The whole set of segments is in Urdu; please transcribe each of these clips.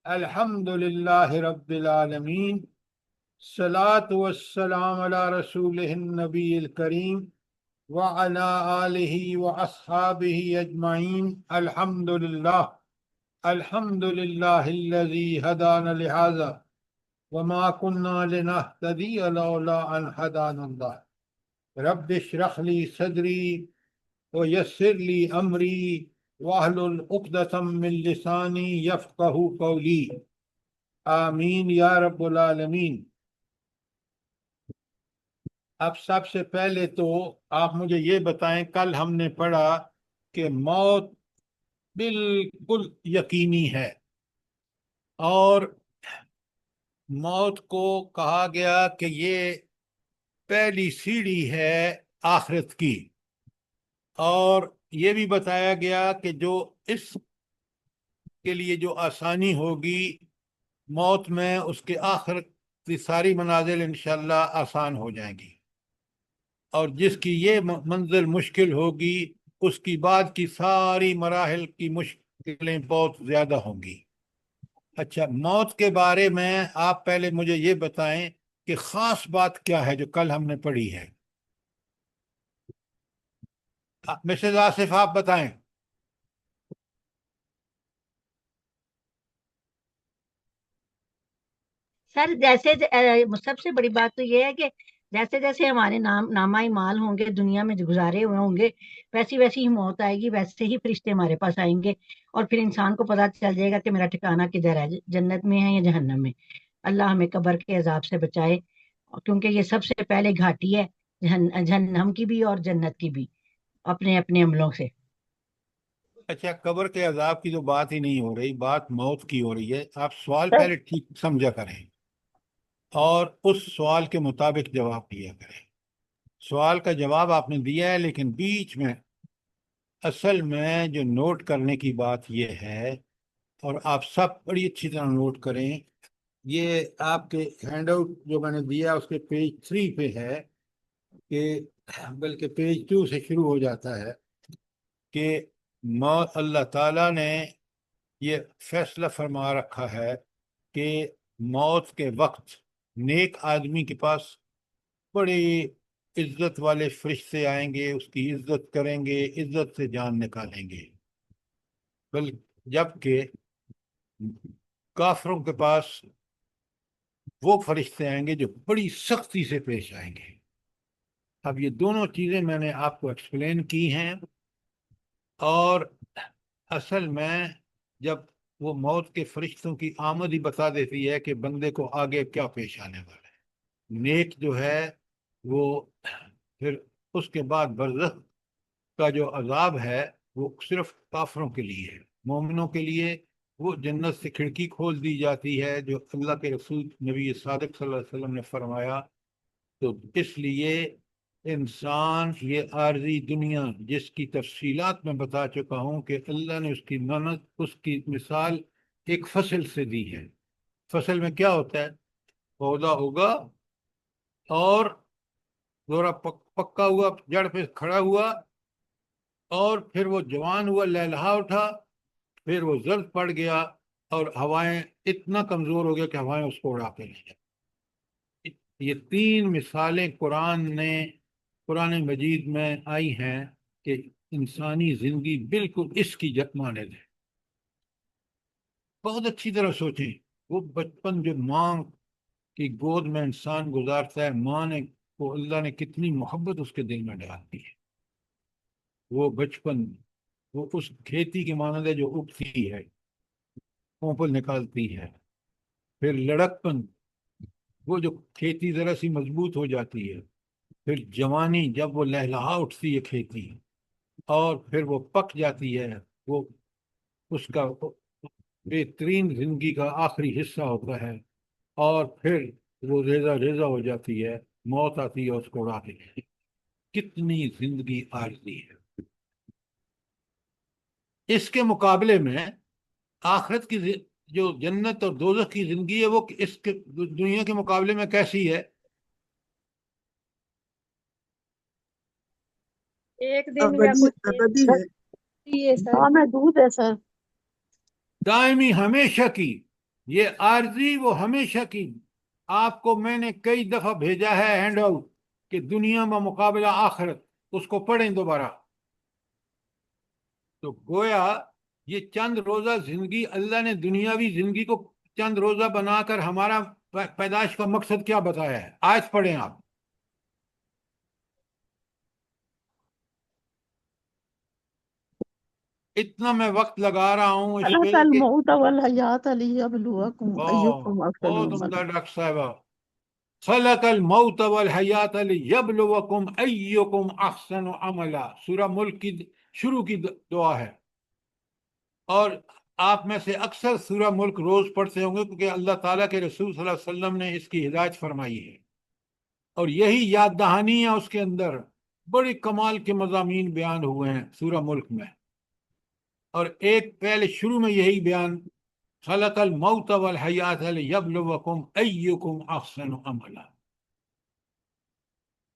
الحمد للہ رب العالمین، الصلاۃ والسلام علی رسولہ النبی الکریم وعلی آلہ واصحابہ اجمعین۔ الحمد للہ، الحمد للہ الذی ہدانا لہذا وما كنا لنهتدی لولا ان ہدانا اللہ۔ رب اشرح لی صدری ویسر لی امری واحلل عقدۃ من لسانی یفقہوا قولی، آمین یا رب العالمین۔ اب سب سے پہلے تو آپ مجھے یہ بتائیں، کل ہم نے پڑھا کہ موت بالکل یقینی ہے، اور موت کو کہا گیا کہ یہ پہلی سیڑھی ہے آخرت کی، اور یہ بھی بتایا گیا کہ جو اس کے لیے جو آسانی ہوگی موت میں، اس کے آخرت کی ساری منازل انشاءاللہ آسان ہو جائیں گی، اور جس کی یہ منزل مشکل ہوگی اس کی بعد کی ساری مراحل کی مشکلیں بہت زیادہ ہوں گی۔ اچھا، موت کے بارے میں آپ پہلے مجھے یہ بتائیں کہ خاص بات کیا ہے جو کل ہم نے پڑھی ہے۔ مسز آصف آپ بتائیں۔ سر جیسے سب سے بڑی بات تو یہ ہے کہ جیسے جیسے ہمارے نامہ اعمال ہوں گے دنیا میں گزارے ہوئے ہوں گے، ویسی ویسی ہی موت آئے گی، ویسے ہی فرشتے ہمارے پاس آئیں گے، اور پھر انسان کو پتہ چل جائے گا کہ میرا ٹھکانہ کدھر ہے، جنت میں ہے یا جہنم میں۔ اللہ ہمیں قبر کے عذاب سے بچائے، کیونکہ یہ سب سے پہلے گھاٹی ہے، جہنم کی بھی اور جنت کی بھی، اپنے اپنے عملوں سے۔ اچھا، قبر کے عذاب کی تو بات ہی نہیں ہو رہی، بات موت کی ہو رہی ہے۔ آپ سوال سر پہلے ٹھیک سمجھا کریں اور اس سوال کے مطابق جواب دیا کریں۔ سوال کا جواب آپ نے دیا ہے، لیکن بیچ میں اصل میں جو نوٹ کرنے کی بات یہ ہے، اور آپ سب بڑی اچھی طرح نوٹ کریں، یہ آپ کے ہینڈ آؤٹ جو میں نے دیا اس کے پیج 3 پہ ہے، کہ بلکہ پیج 2 سے شروع ہو جاتا ہے کہ اللہ تعالیٰ نے یہ فیصلہ فرما رکھا ہے کہ موت کے وقت نیک آدمی کے پاس بڑی عزت والے فرشتے آئیں گے، اس کی عزت کریں گے، عزت سے جان نکالیں گے، جبکہ کافروں کے پاس وہ فرشتے آئیں گے جو بڑی سختی سے پیش آئیں گے۔ اب یہ دونوں چیزیں میں نے آپ کو ایکسپلین کی ہیں، اور اصل میں جب وہ موت کے فرشتوں کی آمد ہی بتا دیتی ہے کہ بندے کو آگے کیا پیش آنے والا ہے۔ نیک جو ہے وہ پھر اس کے بعد برزخ کا جو عذاب ہے وہ صرف کافروں کے لیے ہے، مومنوں کے لیے وہ جنت سے کھڑکی کھول دی جاتی ہے، جو اللہ کے رسول نبی صادق صلی اللہ علیہ وسلم نے فرمایا۔ تو اس لیے انسان یہ عارضی دنیا جس کی تفصیلات میں بتا چکا ہوں کہ اللہ نے اس کی مانند اس کی مثال ایک فصل سے دی ہے۔ فصل میں کیا ہوتا ہے؟ پودا ہوگا اور ذرا پکا ہوا، جڑ پہ کھڑا ہوا، اور پھر وہ جوان ہوا، لہلہا اٹھا، پھر وہ زرد پڑ گیا، اور ہوائیں اتنا کمزور ہو گیا کہ ہوائیں اس کو اڑا کے لے جائیں۔ یہ 3 مثالیں قرآن مجید میں آئی ہیں کہ انسانی زندگی بالکل اس کی مانند ہے۔ بہت اچھی طرح سوچیں، وہ بچپن جو ماں کی گود میں انسان گزارتا ہے، ماں نے کو اللہ نے کتنی محبت اس کے دل میں ڈال دی ہے۔ وہ بچپن وہ اس کھیتی کی مانند ہے جو اگتی ہے، پونپل نکالتی ہے۔ پھر لڑکپن، وہ جو کھیتی ذرا سی مضبوط ہو جاتی ہے۔ پھر جوانی، جب وہ لہلہا اٹھتی ہے کھیتی، اور پھر وہ پک جاتی ہے، وہ اس کا بہترین زندگی کا آخری حصہ ہوتا ہے، اور پھر وہ ریزہ ریزہ ہو جاتی ہے، موت آتی ہے اس کو اڑا کے۔ کتنی زندگی عارضی ہے۔ اس کے مقابلے میں آخرت کی جو جنت اور دوزخ کی زندگی ہے، وہ اس کے دنیا کے مقابلے میں کیسی ہے؟ ایک دن یا کچھ ابدی ہے، سر، دودھ ہے سر۔ دائمی، ہمیشہ کی۔ یہ عارضی وہ ہمیشہ کی، آپ کو میں نے کئی دفعہ بھیجا ہے ہینڈ آؤٹ کہ دنیا میں مقابلہ آخرت، اس کو پڑھیں دوبارہ۔ تو گویا یہ چند روزہ زندگی، اللہ نے دنیاوی زندگی کو چند روزہ بنا کر ہمارا پیدائش کا مقصد کیا بتایا ہے؟ آیت پڑھیں آپ۔ اتنا میں وقت لگا رہا ہوں اس پہ خلق کہ الموت والحیات لیبلوکم ایکم احسن بہت عملا۔ عمدہ ڈاکٹر صاحبہ، خلق الموت والحیات لیبلوکم ایکم احسن عملا، سورہ ملک کی شروع کی دعا ہے، اور آپ میں سے اکثر سورہ ملک روز پڑھتے ہوں گے کیونکہ اللہ تعالیٰ کے رسول صلی اللہ علیہ وسلم نے اس کی ہدایت فرمائی ہے، اور یہی یاد دہانی ہے اس کے اندر۔ بڑی کمال کے مضامین بیان ہوئے ہیں سورہ ملک میں، اور ایک پہلے شروع میں یہی بیان، خلق الموت والحیات لیبلوکم ایکم احسن عملا۔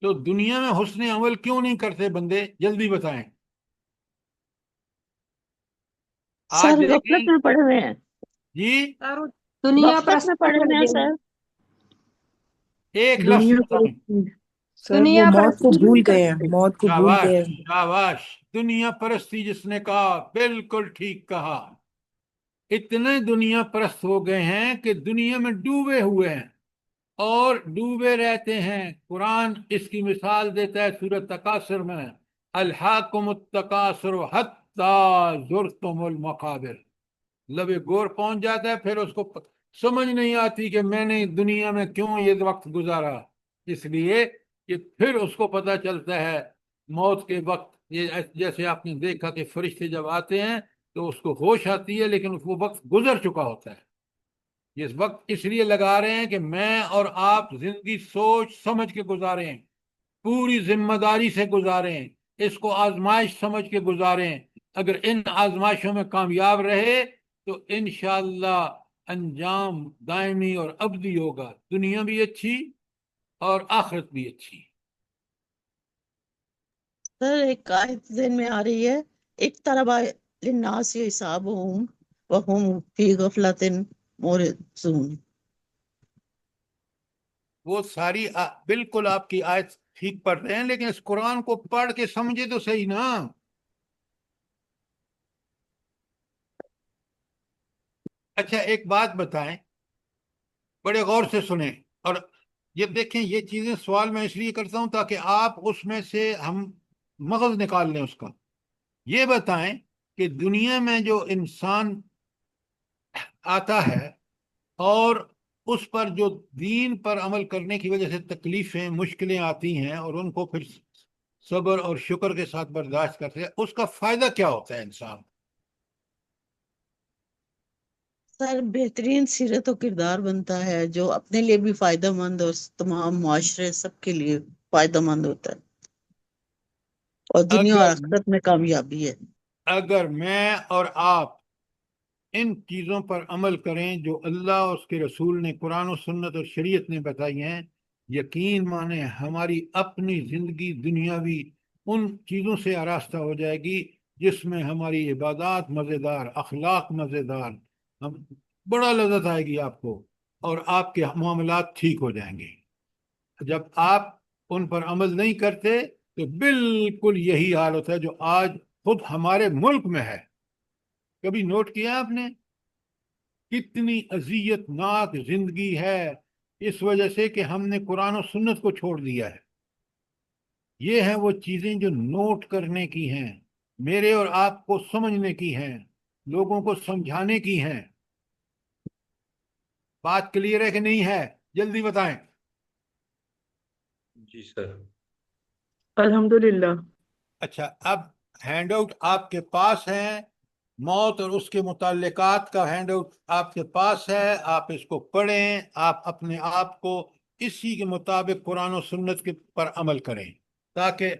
تو دنیا میں حسن عمل کیوں نہیں کرتے بندے؟ جلدی بتائیں۔ آج سر دیکھیں غفلت میں پڑے ہوئے ہیں، جی، سر دنیا غفلت پرست میں پڑے ہوئے ہیں سر۔ ایک لفظ دنیا بتائیں۔ سر وہ دنیا موت کو پرستی بھول گئے ہیں، موت کو بھول شاباش گئے ہیں۔ شاباش، دنیا پرستی جس نے کہا بالکل ٹھیک کہا۔ اتنے دنیا پرست ہو گئے ہیں کہ دنیا میں ڈوبے ہوئے ہیں اور ڈوبے رہتے ہیں۔ قرآن اس کی مثال دیتا ہے سورۃ تکاثر میں، الہاکم التکاثر حتی زرتم المقابر، لب گور پہنچ جاتا ہے، پھر اس کو سمجھ نہیں آتی کہ میں نے دنیا میں کیوں یہ وقت گزارا، اس لیے کہ پھر اس کو پتہ چلتا ہے موت کے وقت، یہ جیسے آپ نے دیکھا کہ فرشتے جب آتے ہیں تو اس کو ہوش آتی ہے لیکن وہ وقت گزر چکا ہوتا ہے۔ یہ وقت اس لیے لگا رہے ہیں کہ میں اور آپ زندگی سوچ سمجھ کے گزاریں، پوری ذمہ داری سے گزاریں، اس کو آزمائش سمجھ کے گزاریں۔ اگر ان آزمائشوں میں کامیاب رہے تو انشاءاللہ انجام دائمی اور ابدی ہوگا، دنیا بھی اچھی اور آخرت بھی اچھی۔ سر ایک آیت ذہن میں آ رہی ہے، اقترب للناس حسابهم وهم فی غفلۃ معرضون۔ وہ ساری بالکل آپ کی آیت ٹھیک پڑھ رہے ہیں، لیکن اس قرآن کو پڑھ کے سمجھے تو صحیح نا۔ اچھا ایک بات بتائیں، بڑے غور سے سنیں، اور یہ دیکھیں، یہ چیزیں سوال میں اس لیے کرتا ہوں تاکہ آپ اس میں سے ہم مغز نکال لیں اس کا۔ یہ بتائیں کہ دنیا میں جو انسان آتا ہے اور اس پر جو دین پر عمل کرنے کی وجہ سے تکلیفیں مشکلیں آتی ہیں اور ان کو پھر صبر اور شکر کے ساتھ برداشت کرتے ہیں، اس کا فائدہ کیا ہوتا ہے انسان؟ سر بہترین سیرت و کردار بنتا ہے جو اپنے لیے بھی فائدہ مند اور تمام معاشرے سب کے لیے فائدہ مند ہوتا ہے، اور دنیا اور آخرت میں کامیابی ہے۔ اگر میں اور آپ ان چیزوں پر عمل کریں جو اللہ اور اس کے رسول نے قرآن و سنت اور شریعت نے بتائی ہیں، یقین مانیں ہماری اپنی زندگی دنیاوی ان چیزوں سے آراستہ ہو جائے گی جس میں ہماری عبادات مزیدار، اخلاق مزیدار، بڑا لذت آئے گی آپ کو، اور آپ کے معاملات ٹھیک ہو جائیں گے۔ جب آپ ان پر عمل نہیں کرتے تو بالکل یہی حال ہوتا ہے جو آج خود ہمارے ملک میں ہے۔ کبھی نوٹ کیا آپ نے کتنی اذیت ناک زندگی ہے اس وجہ سے کہ ہم نے قرآن و سنت کو چھوڑ دیا ہے؟ یہ ہیں وہ چیزیں جو نوٹ کرنے کی ہیں، میرے اور آپ کو سمجھنے کی ہیں، لوگوں کو سمجھانے کی ہیں۔ بات کلیئر ہے کہ نہیں ہے؟ جلدی بتائیں۔ جی سر۔ الحمدللہ۔ اچھا، اب ہینڈ آؤٹ آپ کے پاس ہیں، موت اور اس کے متعلقات کا ہینڈ آؤٹ آپ کے پاس ہے، آپ اس کو پڑھیں، آپ اپنے آپ کو اسی کے مطابق قرآن و سنت کے پر عمل کریں، تاکہ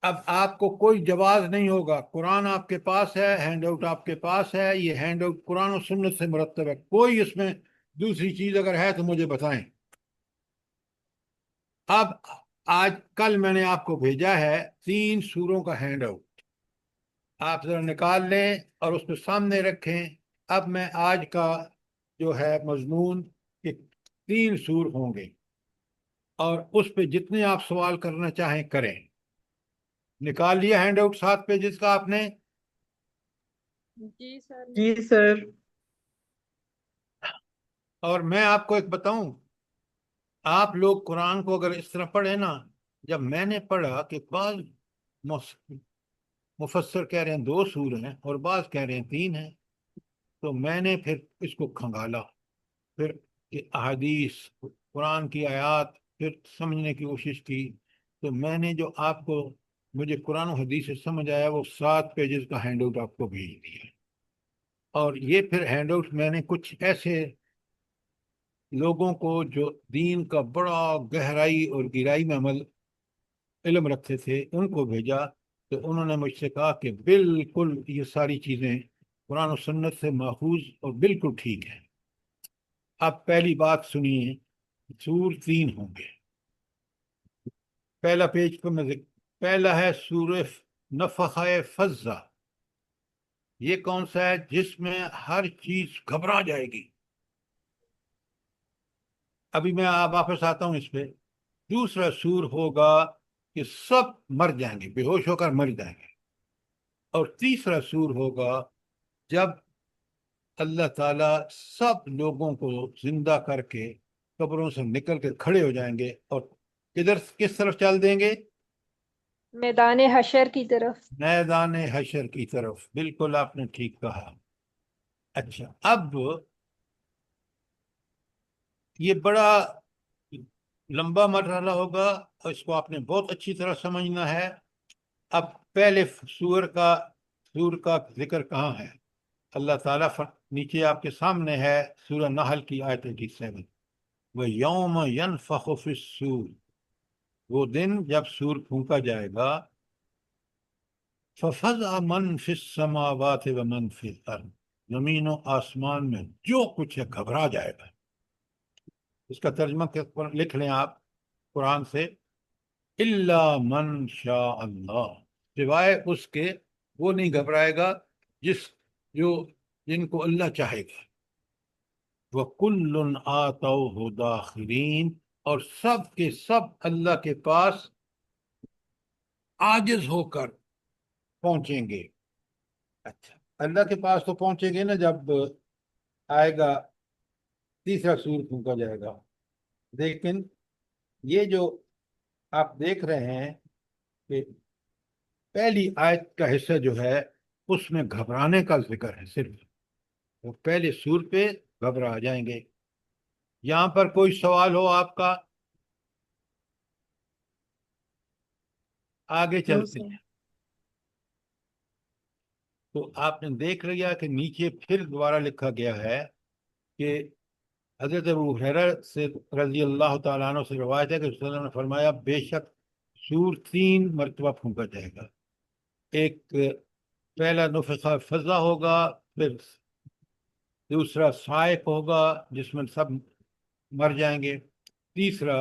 اب آپ کو کوئی جواز نہیں ہوگا۔ قرآن آپ کے پاس ہے، ہینڈ آؤٹ آپ کے پاس ہے، یہ ہینڈ آؤٹ قرآن و سنت سے مرتب ہے، کوئی اس میں دوسری چیز اگر ہے تو مجھے بتائیں۔ اب آج کل میں نے آپ کو بھیجا ہے 3 سوروں کا ہینڈ آؤٹ، آپ ذرا نکال لیں اور اس کو سامنے رکھیں۔ اب میں آج کا جو ہے مضمون کہ 3 سور ہوں گے، اور اس پہ جتنے آپ سوال کرنا چاہیں کریں۔ نکال لیا ہینڈ آؤٹ 7 پیجز کا آپ نے؟ جی سر جی سر۔ اور میں آپ کو ایک بتاؤں، آپ لوگ قرآن کو اگر اس طرح پڑھیں نا، جب میں نے پڑھا کہ بعض مفسر کہہ رہے ہیں 2 سور ہیں اور بعض کہہ رہے ہیں 3 ہیں، تو میں نے پھر اس کو کھنگالا، پھر احادیث، قرآن کی آیات پھر سمجھنے کی کوشش کی، تو میں نے جو آپ کو مجھے قرآن و حدیث سے سمجھ آیا وہ 7 پیجز کا ہینڈ آؤٹ آپ کو بھیج دیا۔ اور یہ پھر ہینڈ آؤٹ میں نے کچھ ایسے لوگوں کو جو دین کا بڑا گہرائی اور گہرائی میں علم رکھتے تھے ان کو بھیجا، تو انہوں نے مجھ سے کہا کہ بالکل یہ ساری چیزیں قرآن و سنت سے ماخوذ اور بالکل ٹھیک ہیں۔ اب پہلی بات سنیے، سور 3 ہوں گے۔ پہلا پیج پر پہلا ہے سورہ نفخہ فزع۔ یہ کون سا ہے؟ جس میں ہر چیز گھبرا جائے گی۔ ابھی میں واپس آتا ہوں اس پہ۔ دوسرا سور ہوگا کہ سب مر جائیں گے، بے ہوش ہو کر مر جائیں گے۔ اور تیسرا سور ہوگا جب اللہ تعالیٰ سب لوگوں کو زندہ کر کے قبروں سے نکل کے کھڑے ہو جائیں گے، اور کس طرف چل دیں گے؟ میدان حشر کی طرف۔ میدان حشر کی طرف۔ بالکل آپ نے ٹھیک کہا۔ اچھا، اب یہ بڑا لمبا مرحلہ ہوگا اور اس کو آپ نے بہت اچھی طرح سمجھنا ہے۔ اب پہلے سور کا ذکر کہاں ہے؟ اللہ تعالیٰ نیچے آپ کے سامنے ہے سورہ نحل کی آیت 87، وَيَوْمَ يَنْفَخُ فِي الصُّورِ، وہ دن جب سور پھونکا جائے گا، فَفَزْعَ مَنْ فِي السَّمَاوَاتِ وَمَنْ فِي الْأَرْضِ، زمین و آسمان میں جو کچھ ہے گھبرا جائے گا۔ اس کا ترجمہ لکھ لیں آپ قرآن سے، الا من شاء اللہ، سوائے اس کے وہ نہیں گھبرائے گا جن کو اللہ چاہے گا۔ وَكُلٌّ آتَوْهُ دَاخِرِينَ، اور سب کے سب اللہ کے پاس عاجز ہو کر پہنچیں گے۔ اچھا، اللہ کے پاس تو پہنچیں گے نا جب آئے گا تیسرا سور پھونکا جائے گا، لیکن یہ جو آپ دیکھ رہے ہیں کہ پہلی آیت کا حصہ جو ہے اس میں گھبرانے کا ذکر ہے، صرف وہ پہلے سور پہ گھبرا جائیں گے۔ یہاں پر کوئی سوال ہو آپ کا؟ آگے چلتے ہیں۔ تو آپ نے دیکھ لیا کہ نیچے پھر دوبارہ لکھا گیا ہے کہ حضرت ابو ہریرہ سے رضی اللہ تعالیٰ عنہ سے روایت ہے کہ رسول اللہ نے فرمایا بے شک سور 3 مرتبہ پھونکا جائے گا۔ ایک پہلا نفخہ فزع ہوگا، پھر دوسرا صاعق ہوگا جس میں سب مر جائیں گے، تیسرا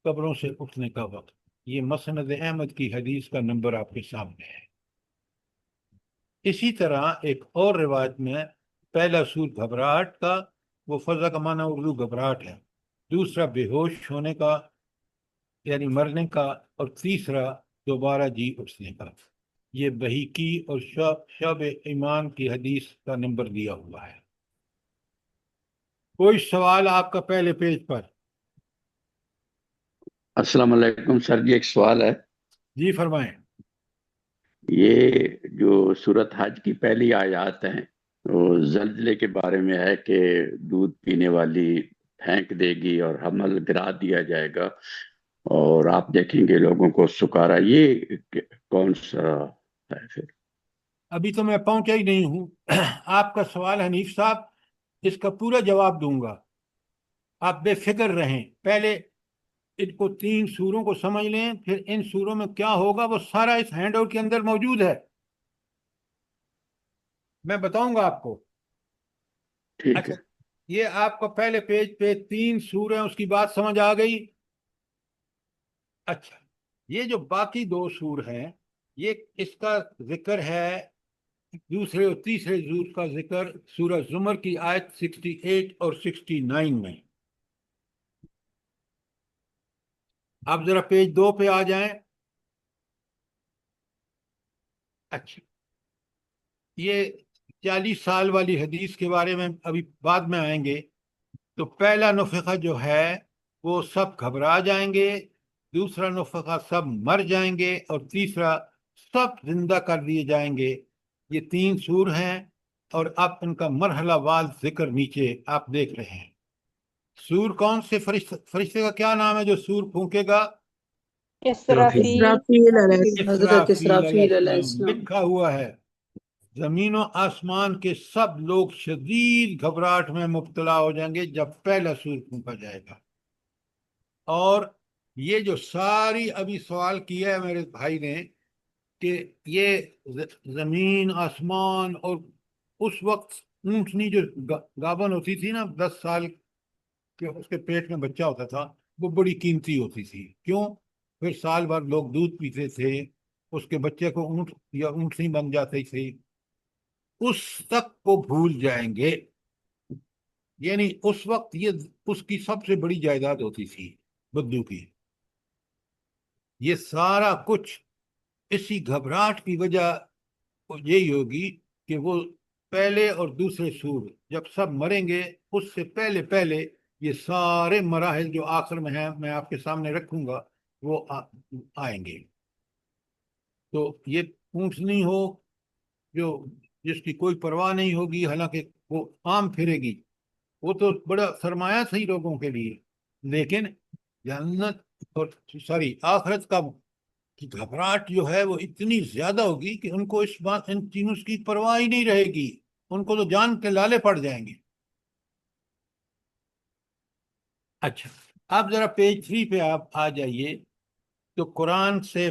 قبروں سے اٹھنے کا وقت۔ یہ مسند احمد کی حدیث کا نمبر آپ کے سامنے ہے۔ اسی طرح ایک اور روایت میں پہلا سور گھبراہٹ کا، وہ فزع کا معنی اردو گھبراہٹ ہے، دوسرا بے ہوش ہونے کا یعنی مرنے کا، اور تیسرا دوبارہ جی اٹھنے کا۔ یہ بحیقی اور شعب ایمان کی حدیث کا نمبر دیا ہوا ہے۔ کوئی سوال آپ کا پہلے پیج پر؟ السلام علیکم سر جی، ایک سوال ہے۔ جی فرمائیں۔ یہ جو سورت حج کی پہلی آیات ہیں وہ زلزلے کے بارے میں ہے کہ دودھ پینے والی پھینک دے گی اور حمل گرا دیا جائے گا اور آپ دیکھیں گے لوگوں کو سکارا، یہ کون سا ہے پھر؟ ابھی تو میں پہنچا ہی نہیں ہوں۔ آپ کا سوال حنیف صاحب، اس کا پورا جواب دوں گا، آپ بے فکر رہیں۔ پہلے ان کو 3 سوروں کو سمجھ لیں، پھر ان سوروں میں کیا ہوگا وہ سارا اس ہینڈ آؤٹ کے اندر موجود ہے، میں بتاؤں گا آپ کو۔ ٹھیک اچھا، ہے۔ یہ آپ کو پہلے پیج پہ 3 سور ہیں، اس کی بات سمجھ آ گئی؟ اچھا، یہ جو باقی 2 سور ہیں، یہ اس کا ذکر ہے دوسرے اور تیسرے ظہور کا ذکر سورہ زمر کی آیت 68 اور 69 میں۔ آپ ذرا پیج 2 پہ آ جائیں۔ اچھا، یہ 40 سال والی حدیث کے بارے میں ابھی بعد میں آئیں گے۔ تو پہلا نفخہ جو ہے وہ سب گھبرا جائیں گے، دوسرا نفخہ سب مر جائیں گے، اور تیسرا سب زندہ کر دیے جائیں گے۔ یہ 3 سور ہیں، اور اب ان کا مرحلہ وار ذکر نیچے آپ دیکھ رہے ہیں۔ سور کون سے فرشتے کا کیا نام ہے جو سور پھونکے گا؟ اسرافیل اسرافیل علیہ السلام، حضرت اسرافیل علیہ اسرافیل علیہ السلام السلام۔ لکھا ہوا ہے۔ زمین و آسمان کے سب لوگ شدید گھبراہٹ میں مبتلا ہو جائیں گے جب پہلا سور پھونکا جائے گا۔ اور یہ جو ساری ابھی سوال کیا ہے میرے بھائی نے کہ یہ زمین آسمان، اور اس وقت اونٹنی جو گابن ہوتی تھی نا 10 سال کے اس کے پیٹ میں بچہ ہوتا تھا، وہ بڑی قیمتی ہوتی تھی۔ کیوں؟ پھر سال بھر لوگ دودھ پیتے تھے، اس کے بچے کو اونٹ یا اونٹنی بن جاتی تھی۔ اس تک کو بھول جائیں گے، یعنی اس وقت یہ اس کی سب سے بڑی جائیداد ہوتی تھی بدو کی۔ یہ سارا کچھ اسی گھبراہٹ کی وجہ یہی ہوگی کہ وہ پہلے اور دوسرے سور جب سب مریں گے، اس سے پہلے پہلے یہ سارے مراحل جو آخر میں ہیں میں آپ کے سامنے رکھوں گا وہ آئیں گے۔ تو یہ اونٹنی ہو جو جس کی کوئی پرواہ نہیں ہوگی، حالانکہ وہ عام پھرے گی، وہ تو بڑا سرمایہ تھا ہی لوگوں کے لیے، لیکن جنت اور آخرت کا کی گھبراہٹ جو ہے وہ اتنی زیادہ ہوگی کہ ان کو ان چیزوں کی پرواہ ہی نہیں رہے گی، ان کو تو جان کے لالے پڑ جائیں گے۔ اچھا، آپ ذرا پیج 3 پہ آپ آ جائیے۔ تو قرآن سے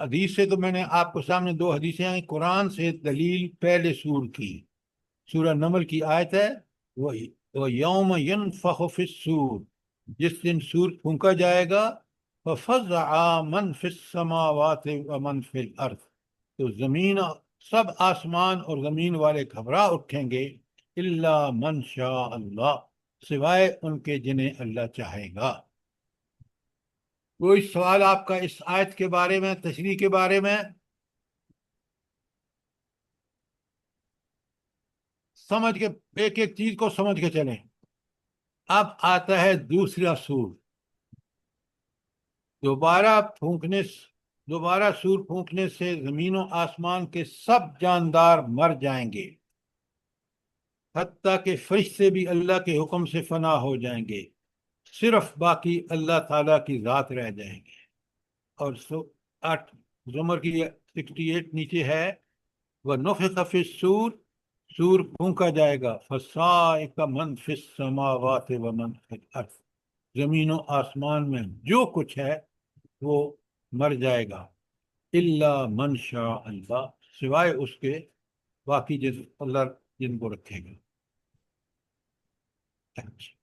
حدیث سے تو میں نے آپ کو سامنے 2 حدیثیں آئیں، قرآن سے دلیل پہلے سور کی سورہ نمل کی آیت ہے، وَيَوْمَ يُنفَخُ فِي الصُّورِ، جس دن سور پھونکا جائے گا، فَفَزَعَ مَنْ فِي السَّمَاوَاتِ وَمَنْ فِي الْأَرْضِ، تو زمین سب آسمان اور زمین والے گھبرا اٹھیں گے، إِلَّا مَنْ شَاءَ اللَّهُ، سوائے ان کے جنہیں اللہ چاہے گا۔ کوئی سوال آپ کا اس آیت کے بارے میں، تشریح کے بارے میں؟ سمجھ کے ایک ایک چیز کو سمجھ کے چلیں۔ اب آتا ہے دوسرا سور۔ دوبارہ سور پھونکنے سے زمین و آسمان کے سب جاندار مر جائیں گے، حتیٰ کہ فرشتے بھی اللہ کے حکم سے فنا ہو جائیں گے، صرف باقی اللہ تعالیٰ کی ذات رہ جائیں گے۔ اور 8 زمر کی 68 نیچے ہے، وَنُفِخَ فِي الصُّورِ، سور پھونکا جائے گا، فَصَائِقَ مَنْ فِي السَّمَاوَاتِ وَمَنْ فِي الْأَرْضِ، زمین و آسمان میں جو کچھ ہے وہ مر جائے گا، إِلَّا مَنْ شَاءَ اللَّهُ، سوائے اس کے باقی اللہ جن کو رکھے گا۔ اچھا،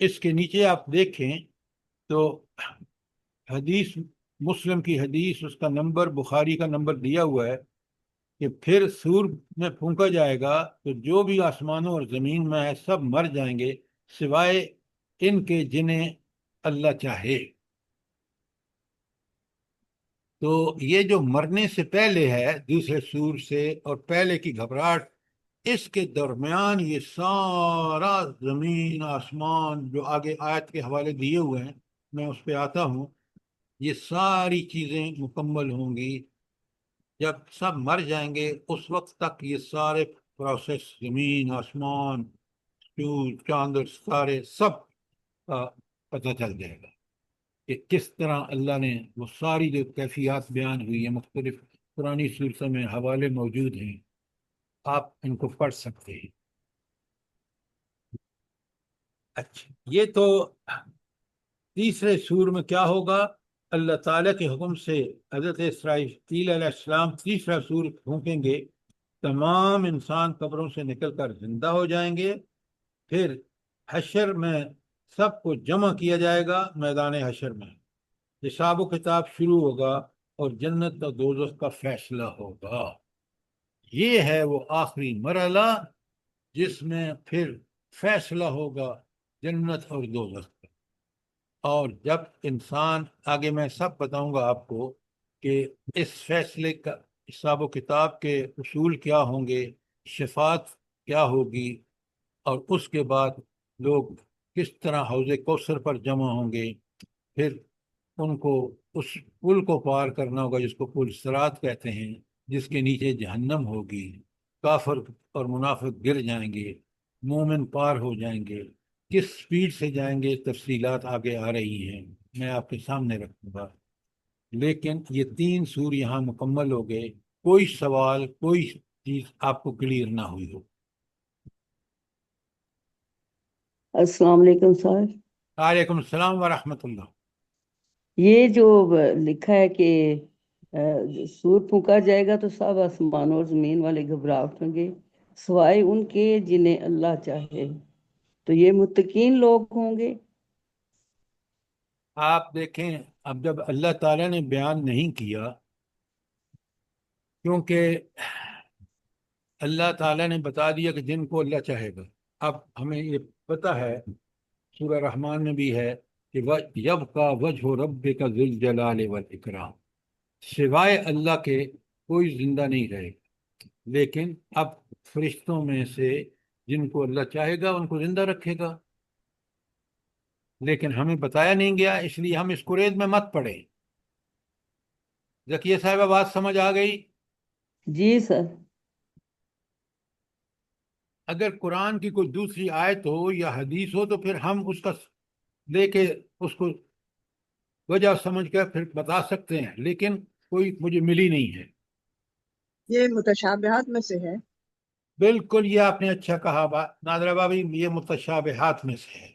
اس کے نیچے آپ دیکھیں تو حدیث مسلم کی حدیث، اس کا نمبر بخاری کا نمبر دیا ہوا ہے کہ پھر سور میں پھونکا جائے گا تو جو بھی آسمانوں اور زمین میں ہے سب مر جائیں گے، سوائے ان کے جنہیں اللہ چاہے۔ تو یہ جو مرنے سے پہلے ہے دوسرے سور سے اور پہلے کی گھبراہٹ، اس کے درمیان یہ سارا زمین آسمان جو آگے آیت کے حوالے دیے ہوئے ہیں، میں اس پہ آتا ہوں، یہ ساری چیزیں مکمل ہوں گی۔ جب سب مر جائیں گے اس وقت تک یہ سارے پروسیس، زمین آسمان سورج چاند اور ستارے سب کا پتہ چل جائے گا کہ کس طرح اللہ نے وہ ساری جو کیفیات بیان ہوئی ہیں، مختلف پرانی صورتوں میں حوالے موجود ہیں، آپ ان کو پڑھ سکتے ہیں۔ اچھا، یہ تو تیسرے سور میں کیا ہوگا؟ اللہ تعالیٰ کے حکم سے حضرت اسرائیل علیہ السلام تیسرا سور پھونکیں گے، تمام انسان قبروں سے نکل کر زندہ ہو جائیں گے، پھر حشر میں سب کو جمع کیا جائے گا، میدان حشر میں حساب و کتاب شروع ہوگا اور جنت اور دوزخ کا فیصلہ ہوگا۔ یہ ہے وہ آخری مرحلہ جس میں پھر فیصلہ ہوگا جنت اور دوزخ کا۔ اور جب انسان آگے میں سب بتاؤں گا آپ کو کہ اس فیصلے کا حساب و کتاب کے اصول کیا ہوں گے، شفاعت کیا ہوگی، اور اس کے بعد لوگ کس طرح حوض کوثر پر جمع ہوں گے، پھر ان کو اس پل کو پار کرنا ہوگا جس کو پل صراط کہتے ہیں، جس کے نیچے جہنم ہوگی، کافر اور منافق گر جائیں گے، مومن پار ہو جائیں گے، کس سپیڈ سے جائیں گے تفصیلات آگے آ رہی ہیں، میں آپ کے سامنے رکھوں گا۔ لیکن یہ 3 سور یہاں مکمل ہو گئے، کوئی سوال کوئی چیز آپ کو کلیئر نہ ہوئی ہو۔ السلام علیکم سر۔ وعلیکم السلام ورحمۃ اللہ۔ یہ جو لکھا ہے کہ سور پھونکا جائے گا تو سب آسمانوں اور زمین والے گھبرا اٹھیں گے سوائے ان کے جنہیں اللہ چاہے، تو یہ متقین لوگ ہوں گے۔ آپ دیکھیں، اب جب اللہ تعالیٰ نے بیان نہیں کیا، کیونکہ اللہ تعالیٰ نے بتا دیا کہ جن کو اللہ چاہے گا۔ اب ہمیں یہ پتہ ہے، سورہ رحمان میں بھی ہے کہ یبقى وجہ ربک ذو الجلال والاکرام، سوائے اللہ کے کوئی زندہ نہیں رہے گا، لیکن اب فرشتوں میں سے جن کو اللہ چاہے گا ان کو زندہ رکھے گا، لیکن ہمیں بتایا نہیں گیا، اس لیے ہم اس قرید میں مت پڑے۔ ذکیہ صاحبہ بات سمجھ آ گئی؟ جی سر۔ اگر قرآن کی کوئی دوسری آیت ہو یا حدیث ہو تو پھر ہم اس کا لے کے اس کو وجہ سمجھ کر پھر بتا سکتے ہیں، لیکن کوئی مجھے ملی نہیں ہے۔ یہ متشابہات میں سے ہے۔ بالکل، یہ آپ نے اچھا کہا نادرہ بابی، یہ متشابہات میں سے ہے،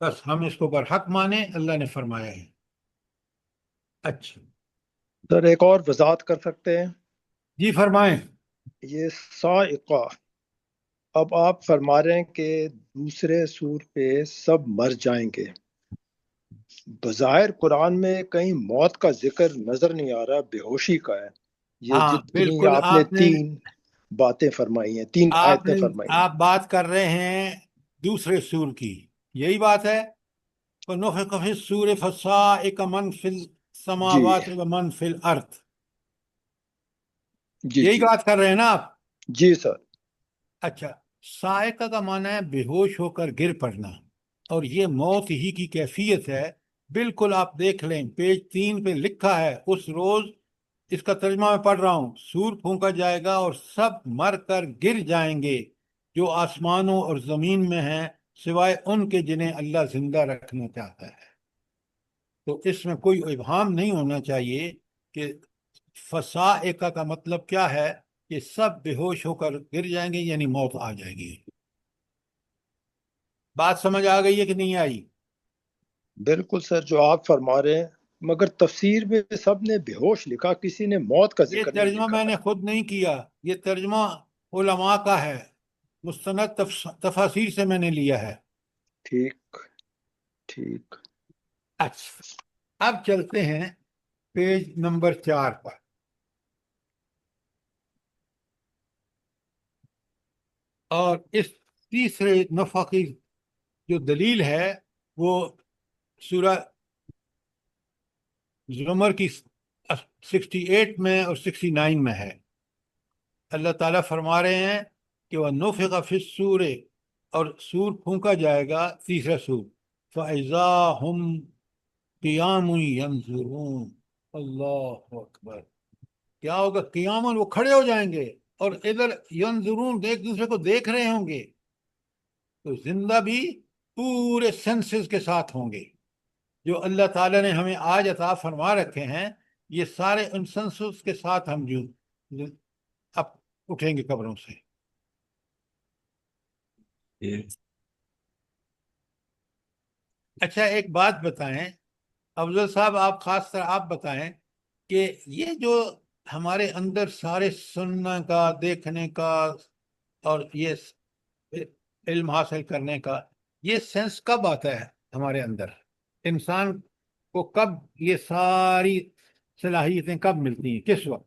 بس ہم اس کو برحق مانیں، اللہ نے فرمایا ہے۔ اچھا سر ایک اور وضاحت کر سکتے ہیں؟ جی فرمائیں۔ یہ صاعقہ، اب آپ فرما رہے ہیں کہ دوسرے سور پہ سب مر جائیں گے، بظاہر قرآن میں کہیں موت کا ذکر نظر نہیں آ رہا، بے ہوشی کا ہے۔ یہ ہاں جتنی بالکل، آپ نے 3 باتیں فرمائی ہیں، 3 آیتیں فرمائی ہیں۔ آپ بات کر رہے ہیں دوسرے سور کی، یہی بات ہے۔ فَنُفِخَ فِي الصُّورِ فَصَعِقَ مَنْ فِي جی السَّمَاوَاتِ وَمَنْ فِي الْأَرْضِ، جی یہی جی بات کر رہے ہیں نا آپ؟ جی سر۔ اچھا، صاعقہ کا معنی ہے بے ہوش ہو کر گر پڑنا، اور یہ موت ہی کی کیفیت ہے۔ بالکل آپ دیکھ لیں، پیج 3 پہ لکھا ہے، اس روز، اس کا ترجمہ میں پڑھ رہا ہوں، سور پھونکا جائے گا اور سب مر کر گر جائیں گے جو آسمانوں اور زمین میں ہیں، سوائے ان کے جنہیں اللہ زندہ رکھنا چاہتا ہے۔ تو اس میں کوئی ابہام نہیں ہونا چاہیے کہ فصاعقہ کا مطلب کیا ہے، کہ سب بے ہوش ہو کر گر جائیں گے، یعنی موت آ جائے گی۔ بات سمجھ آ گئی ہے کہ نہیں آئی؟ بالکل سر، جو آپ فرما رہے ہیں، مگر تفسیر میں سب نے بے ہوش لکھا، کسی نے موت کا یہ ذکر نہیں ترجمہ لکھا میں ہے۔ نے خود نہیں کیا، یہ ترجمہ علماء کا ہے، مستند تفاسیر سے میں نے لیا ہے۔ ٹھیک ٹھیک۔ اچھا، اب چلتے ہیں پیج نمبر 4 پر۔ اور اس تیسرے نفخ کی جو دلیل ہے وہ سورہ زمر کی 68 میں اور 69 میں ہے۔ اللہ تعالیٰ فرما رہے ہیں کہ وَنُفِخَ فِي الصُّورِ، اور سور پھونکا جائے گا، تیسرا سور، فَإِذَا هُمْ قِيَامٌ يَنظُرُونَ، اللہ اکبر، کیا ہوگا؟ قیامن، وہ کھڑے ہو جائیں گے اور ادھر ینظرون، ایک دوسرے کو دیکھ رہے ہوں گے، تو زندہ بھی پورے سینسز کے ساتھ ہوں گے۔ جو اللہ تعالیٰ نے ہمیں آج عطا فرما رکھے ہیں، یہ سارے ان سینسز کے ساتھ ہم جو اب اٹھیں گے قبروں سے۔ اچھا ایک بات بتائیں افضل صاحب، آپ خاص طرح آپ بتائیں کہ یہ جو ہمارے اندر سارے سننے کا، دیکھنے کا اور یہ علم حاصل کرنے کا، یہ سینس کب آتا ہے ہمارے اندر؟ انسان کو کب یہ ساری صلاحیتیں کب ملتی ہیں، کس وقت؟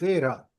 13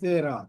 13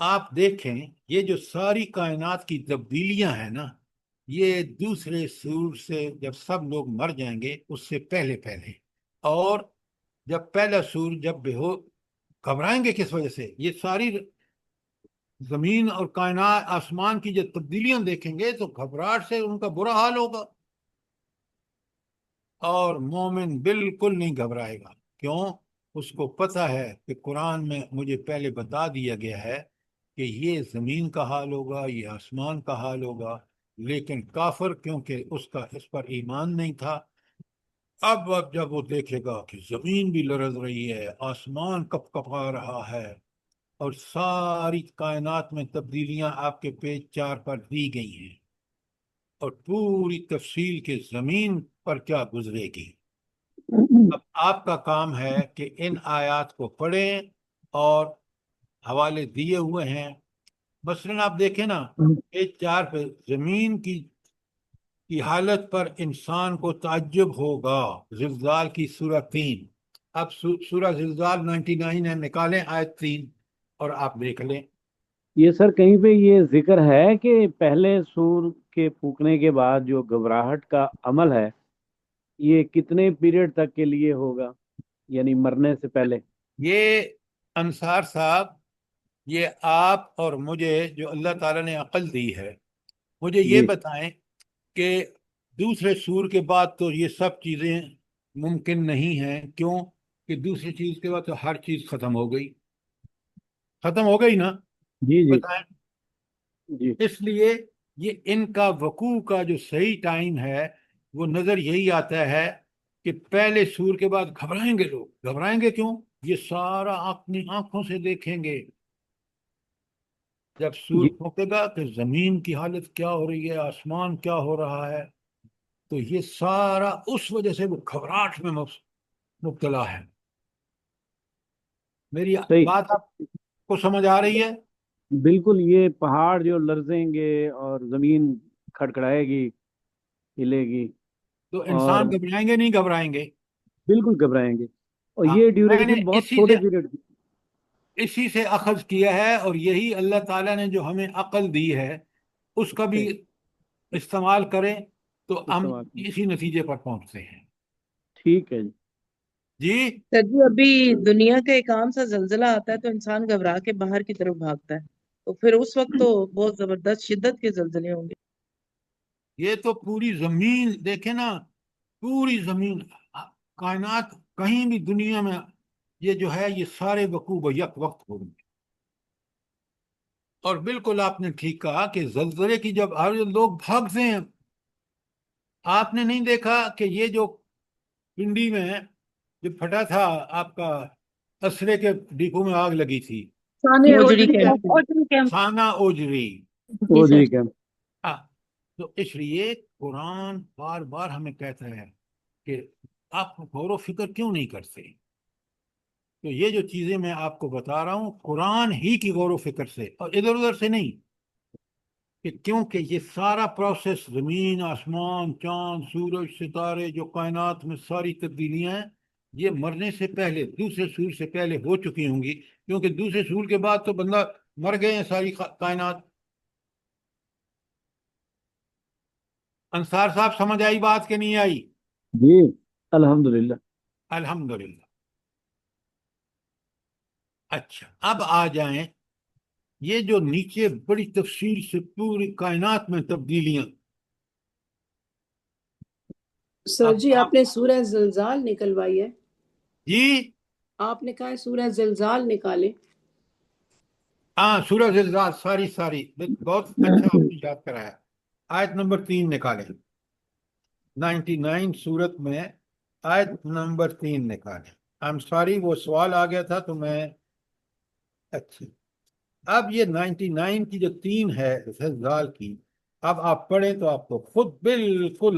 آپ دیکھیں یہ جو ساری کائنات کی تبدیلیاں ہیں نا، یہ دوسرے سور سے جب سب لوگ مر جائیں گے اس سے پہلے پہلے، اور جب پہلا سور جب بے ہو گھبرائیں گے کس وجہ سے؟ یہ ساری زمین اور کائنات آسمان کی جب تبدیلیاں دیکھیں گے تو گھبراہٹ سے ان کا برا حال ہوگا، اور مومن بالکل نہیں گھبرائے گا۔ کیوں؟ اس کو پتہ ہے کہ قرآن میں مجھے پہلے بتا دیا گیا ہے کہ یہ زمین کا حال ہوگا، یہ آسمان کا حال ہوگا، لیکن کافر کیونکہ اس پر ایمان نہیں تھا، اب جب وہ دیکھے گا کہ زمین بھی لرز رہی ہے، آسمان کپ کپا رہا ہے، اور ساری کائنات میں تبدیلیاں آپ کے پیج 4 پر دی گئی ہیں، اور پوری تفصیل کے زمین پر کیا گزرے گی۔ اب آپ کا کام ہے کہ ان آیات کو پڑھیں، اور حوالے دیے ہوئے ہیں۔ مثلاً آپ دیکھیں نا، پیج 4 پہ زمین کی حالت پر انسان کو تعجب ہوگا، زلزال کی سورہ 3۔ اب سورہ زلزال 99 ہے، نکالیں آیت 3 اور آپ دیکھ لیں۔ یہ سر کہیں پہ یہ ذکر ہے کہ پہلے سور کے پھونکنے کے بعد جو گھبراہٹ کا عمل ہے یہ کتنے پیریڈ تک کے لیے ہوگا، یعنی مرنے سے پہلے؟ یہ انصار صاحب، یہ آپ اور مجھے جو اللہ تعالیٰ نے عقل دی ہے، مجھے یہ جی بتائیں کہ دوسرے سور کے بعد تو یہ سب چیزیں ممکن نہیں ہیں۔ کیوں؟ کہ دوسری چیز کے بعد تو ہر چیز ختم ہو گئی، ختم ہو گئی نا؟ جی جی بتائیں۔ جی اس لیے یہ ان کا وقوع کا جو صحیح ٹائم ہے وہ نظر یہی آتا ہے کہ پہلے سور کے بعد گھبرائیں گے لوگ۔ گھبرائیں گے کیوں؟ یہ سارا اپنی آنکھوں سے دیکھیں گے جب سور جی پھونکے گا کہ زمین کی حالت کیا ہو رہی ہے، آسمان کیا ہو رہا ہے، تو یہ سارا اس وجہ سے وہ گھبراہٹ میں مبتلا ہے۔ میری صحیح، بات آپ کو سمجھ آ رہی ہے؟ بالکل۔ یہ پہاڑ جو لرزیں گے اور زمین کھڑکھڑائے گی، ہلے گی، تو اور انسان گھبرائیں گے نہیں گھبرائیں گے؟ بالکل گھبرائیں گے، اور ہاں، یہ میں نے ڈیوریشن بہت چھوٹے پیریڈ کی۔ اسی سے اخذ کیا ہے، اور یہی اللہ تعالیٰ نے جو ہمیں عقل دی ہے اس کا بھی صحیح، استعمال کریں تو ہم استعمال کریں۔ اسی نتیجے پر پہنچتے ہیں۔ ٹھیک ہے جی۔ جی سر جی ابھی دنیا کا ایک عام سا زلزلہ آتا ہے تو انسان گھبرا کے باہر کی طرف بھاگتا ہے، تو پھر اس وقت تو بہت زبردست شدت کے زلزلے ہوں گے۔ یہ تو پوری زمین دیکھیں نا، پوری زمین، کائنات کہیں بھی دنیا میں یہ جو ہے یہ سارے وقوع یک وقت ہوں گے۔ اور بالکل آپ نے ٹھیک کہا کہ زلزلے کی جب ہر لوگ بھاگتے ہیں، آپ نے نہیں دیکھا کہ یہ جو پنڈی میں جو پھٹا تھا آپ کا، اسرے کے ڈپو میں آگ لگی تھی، ثانیہ اوجری اوجری کیمپ کیمپ اوجری کیمپ ثانہ اوجری۔ جی وہ سر۔ جی کیم ہاں، تو اس لیے قرآن بار بار ہمیں کہتا ہے کہ آپ غور و فکر کیوں نہیں کرتے؟ تو یہ جو چیزیں میں آپ کو بتا رہا ہوں قرآن ہی کی غور و فکر سے، اور ادھر ادھر سے نہیں، کہ کیونکہ یہ سارا پروسیس، زمین، آسمان، چاند، سورج، ستارے، جو کائنات میں ساری تبدیلیاں ہیں، یہ مرنے سے پہلے، دوسرے سور سے پہلے ہو چکی ہوں گی، کیونکہ دوسرے سور کے بعد تو بندہ مر گئے ہیں ساری کائنات۔ انصار صاحب سمجھ آئی بات کہ نہیں آئی؟ جی، الحمدللہ۔ الحمدللہ۔ اچھا، اب آ جائیں یہ جو نیچے بڑی تفصیل سے پوری کائنات میں تبدیلیاں۔ سر اب جی آپ نے سورہ زلزال نکلوائی ہے، جی آپ نے کہا ہے سورہ زلزال نکالے۔ ہاں، سورہ زلزال ساری بہت اچھا آپ نے یاد کرایا۔ آیت نمبر 3 نکالیں، 99 سورت میں آیت نمبر 3 نکالیں۔ سوری وہ سوال آ گیا تھا تو میں، اچھا اب یہ 99 کی جو 3 ہے زلزال کی، اب آپ پڑھیں تو آپ کو خود بالکل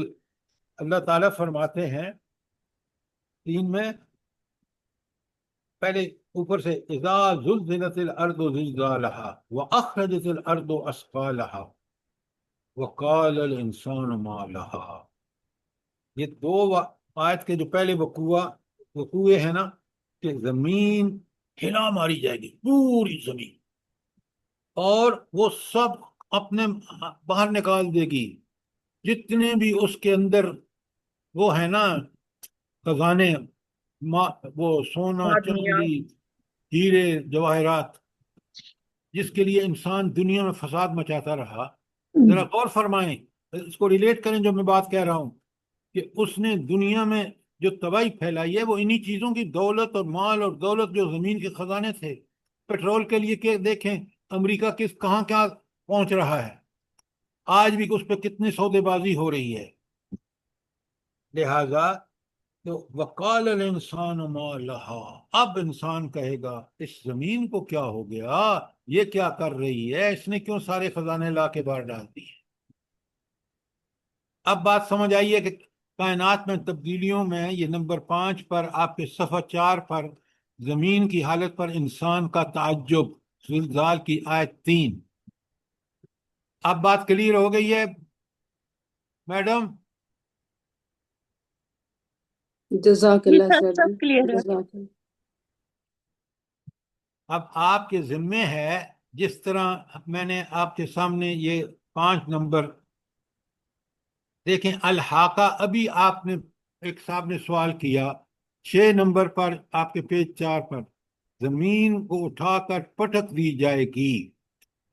اللہ تعالیٰ فرماتے ہیں 3 میں، پہلے اوپر سے اذا زلزلت الارض زلزالها واخرجت الارض اثقالها وقال الانسان ما لها۔ یہ دو آیت کے جو پہلے وقوع ہے نا، کہ زمین ہلا ماری جائے گی، پوری زمین، اور وہ سب اپنے باہر نکال دے گی، جتنے بھی اس کے اندر وہ ہے نا خزانے، وہ سونا معدنیات چاندی ہیرے جواہرات، جس کے لیے انسان دنیا میں فساد مچاتا رہا. ذرا غور فرمائیں، اس کو ریلیٹ کریں جو میں بات کہہ رہا ہوں، کہ اس نے دنیا میں جو تباہی پھیلائی ہے وہ انہی چیزوں کی دولت اور مال اور دولت جو زمین کے خزانے تھے. پیٹرول کے لیے کہ دیکھیں امریکہ کہاں کیا پہنچ رہا ہے، آج بھی اس پہ کتنی سودے بازی ہو رہی ہے. لہذا تو وقال الانسان ما لہا، اب انسان کہے گا اس زمین کو کیا ہو گیا، یہ کیا کر رہی ہے، اس نے کیوں سارے خزانے لا کے باہر ڈال دیے. اب بات سمجھ آئیے کہ کائنات میں تبدیلیوں میں یہ نمبر 5 پر آپ کے صفحہ 4 پر زمین کی حالت پر انسان کا تعجب، زلزال کی آیت 3. اب بات کلیئر ہو گئی ہے میڈم؟ جزاک جی اللہ سر سر سب جی، کلیئر ہے۔ جزاک اللہ. اب آپ کے ذمے ہے، جس طرح میں نے آپ کے سامنے یہ 5 نمبر دیکھیں. الحاقہ، ابھی آپ نے ایک صاحب نے سوال کیا 6 نمبر پر آپ کے پیج 4 پر، زمین کو اٹھا کر پٹک دی جائے گی،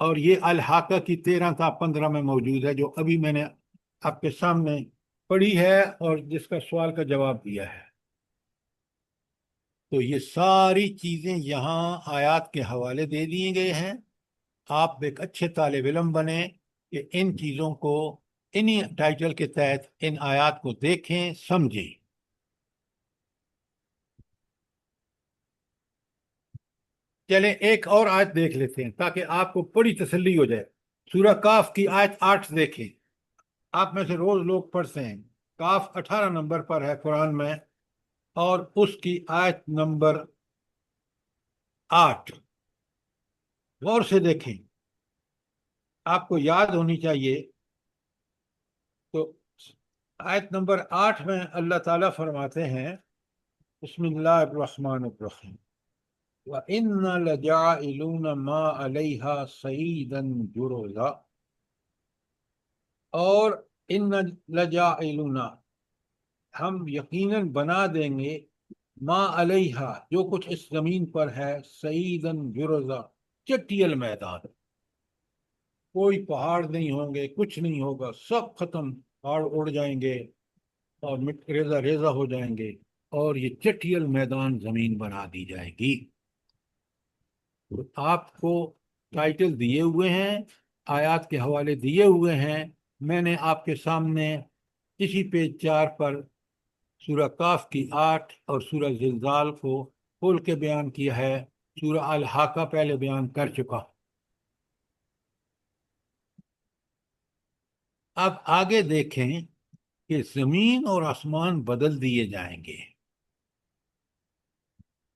اور یہ الحاقہ کی 13 تا 15 میں موجود ہے، جو ابھی میں نے آپ کے سامنے پڑھی ہے اور جس کا سوال کا جواب دیا ہے. تو یہ ساری چیزیں یہاں آیات کے حوالے دے دیے گئے ہیں. آپ ایک اچھے طالب علم بنیں کہ ان چیزوں کو انہی ٹائٹل کے تحت ان آیات کو دیکھیں، سمجھیں. چلیں ایک اور آیت دیکھ لیتے ہیں تاکہ آپ کو بڑی تسلی ہو جائے. سورہ کاف کی آیت 8 دیکھیں. آپ میں سے روز لوگ پڑھتے ہیں. کاف 18 نمبر پر ہے قرآن میں، اور اس کی آیت نمبر 8 غور سے دیکھیں، آپ کو یاد ہونی چاہیے. تو آیت نمبر 8 میں اللہ تعالیٰ فرماتے ہیں بسم اللہ الرحمن الرحیم وَإِنَّ لَجَاعِلُونَ مَا عَلَيْهَا صَعِيدًا جُرُزًا، اور ان لجاعلون، ہم یقیناً بنا دیں گے، ما علیہا، جو کچھ اس زمین پر ہے، صعیداً جرزا، چٹیل میدان، کوئی پہاڑ نہیں ہوں گے، کچھ نہیں ہوگا، سب ختم، پہاڑ اڑ جائیں گے اور ریزہ ریزہ ہو جائیں گے، اور یہ چٹیل میدان زمین بنا دی جائے گی. آپ کو ٹائٹل دیے ہوئے ہیں، آیات کے حوالے دیے ہوئے ہیں. میں نے آپ کے سامنے اسی پیج 4 پر سورہ کاف کی 8 اور سورہ زلزال کو کھول کے بیان کیا ہے. سورہ الحاقہ پہلے بیان کر چکا. اب آگے دیکھیں کہ زمین اور آسمان بدل دیے جائیں گے.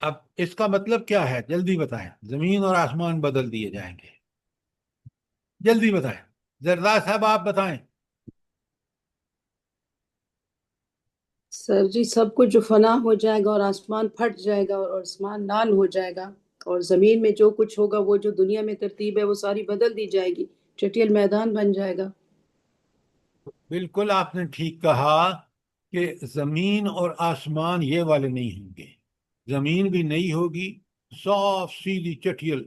اب اس کا مطلب کیا ہے، جلدی بتائیں. زمین اور آسمان بدل دیے جائیں گے، جلدی بتائیں. زرداد صاحب آپ بتائیں. سر جی، سب کچھ جو فنا ہو جائے گا اور آسمان پھٹ جائے گا اور آسمان لال ہو جائے گا، اور زمین میں جو کچھ ہوگا، وہ جو دنیا میں ترتیب ہے وہ ساری بدل دی جائے گی، چٹیل میدان بن جائے گا. بالکل آپ نے ٹھیک کہا کہ زمین اور آسمان یہ والے نہیں ہوں گے. زمین بھی نہیں ہوگی، صاف سیدھی چٹیل،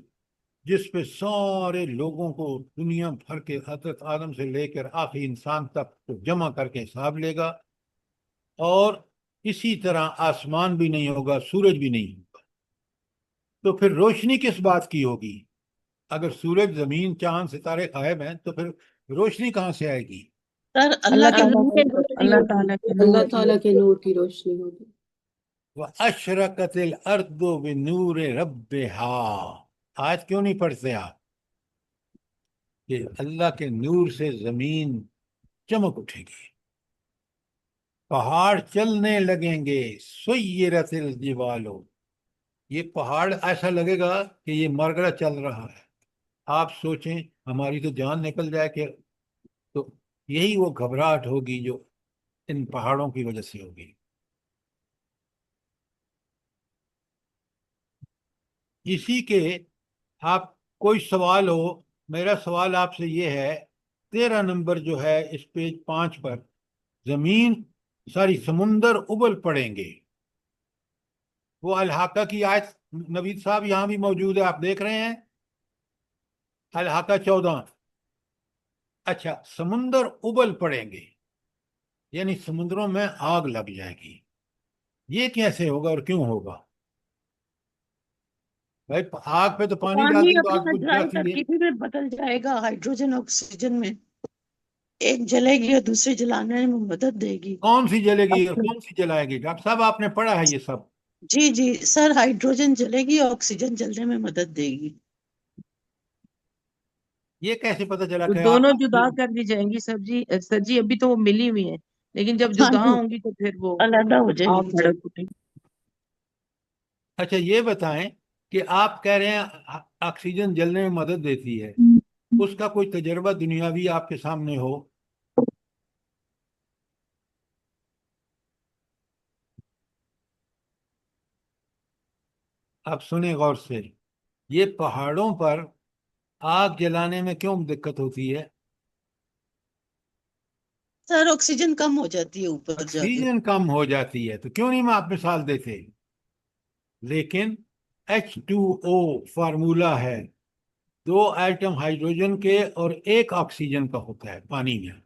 جس پہ سارے لوگوں کو دنیا بھر کے حضرت آدم سے لے کر آخری انسان تک جمع کر کے حساب لے گا. اور اسی طرح آسمان بھی نہیں ہوگا، سورج بھی نہیں ہوگا. تو پھر روشنی کس بات کی ہوگی؟ اگر سورج، زمین، چاند، ستارے غائب ہیں تو پھر روشنی کہاں سے آئے گی؟ سر اللہ اللہ کے تعالیٰ نور کے سے روشنی اللہ ہوگی. تعالیٰ کے اللہ نور کی تعالیٰ کے نور کی روشنی ہوگی. وَأَشْرَقَتِ الْأَرْضُ بِنُورِ رَبِّهَا. آج کیوں نہیں پڑھتے آپ کہ اللہ کے نور سے زمین چمک اٹھے گی، پہاڑ چلنے لگیں گے. سُيِّرَتِ الْجِبَالُ، یہ پہاڑ ایسا لگے گا کہ یہ مرگڑا چل رہا ہے. آپ سوچیں ہماری تو جان نکل جائے کہ، تو یہی وہ گھبراہٹ ہوگی جو ان پہاڑوں کی وجہ سے ہوگی. اسی کے آپ کوئی سوال ہو میرا سوال آپ سے یہ ہے، 13 نمبر جو ہے اس پیج 5 پر، زمین سمندر ابل پڑیں گے، وہ الحاقہ کی آیت نوید صاحب یہاں بھی موجود ہے، آپ دیکھ رہے ہیں، الحاقہ 14۔ اچھا، سمندر ابل پڑیں گے یعنی سمندروں میں آگ لگ جائے گی، یہ کیسے ہوگا اور کیوں ہوگا؟ بھائی آگ پہ تو پانی ڈال پانی دیں تو آگ اپنا بجھ اجزائی جاتی ہے۔ ترکیبی میں بدل جائے گا ہائیڈروجن آکسیجن میں، ایک جلے گی اور دوسری جلانے میں مدد دے گی۔ کون سی جلے گی اور کون سی جلائے گی؟ ڈاکٹر صاحب آپ نے پڑھا ہے یہ سب؟ جی جی سر، ہائیڈروجن جلے گی، آکسیجن جلنے میں مدد دے گی۔ یہ کیسے پتہ چلا تو کہ دونوں جدا کر دی جائیں گی سر جی، ابھی تو وہ ملی ہوئی ہیں، لیکن جب ہاں جدا جی، ہوں گی تو پھر وہ علیحدہ ہو جائیں آگ گی۔ بھڑک اٹھے گی۔ اچھا یہ بتائیں کہ آپ کہہ رہے ہیں آکسیجن جلنے میں مدد دیتی ہے، اس کا کوئی تجربہ دنیاوی آپ کے سامنے ہو؟ آپ سنیں غور سے، یہ پہاڑوں پر آگ جلانے میں کیوں دقت ہوتی ہے؟ سر آکسیجن کم ہو جاتی ہے اوپر جا کے۔ آکسیجن کم ہو جاتی ہے تو کیوں نہیں میں آپ مثال دیتے؟ لیکن H2O فارمولا ہے، 2 ایٹم ہائیڈروجن کے اور 1 آکسیجن کا ہوتا ہے پانی میں،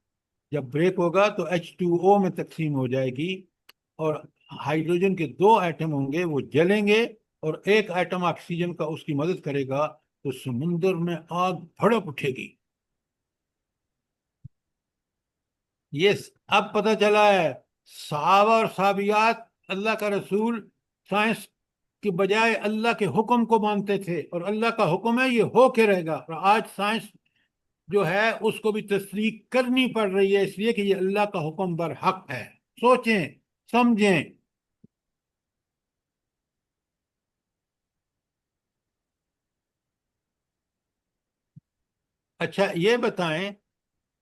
جب بریک ہوگا تو H2O میں تقسیم ہو جائے گی اور ہائیڈروجن کے 2 ایٹم ہوں گے، وہ جلیں گے اور 1 ایٹم آکسیجن کا اس کی مدد کرے گا تو سمندر میں آگ بھڑک اٹھے گی۔ یہ اب پتہ چلا ہے، صحابہ اور صحابیات اللہ کا رسول سائنس کی بجائے اللہ کے حکم کو مانتے تھے، اور اللہ کا حکم ہے یہ ہو کے رہے گا، اور آج سائنس جو ہے اس کو بھی تصدیق کرنی پڑ رہی ہے، اس لیے کہ یہ اللہ کا حکم برحق ہے۔ سوچیں، سمجھیں۔ اچھا یہ بتائیں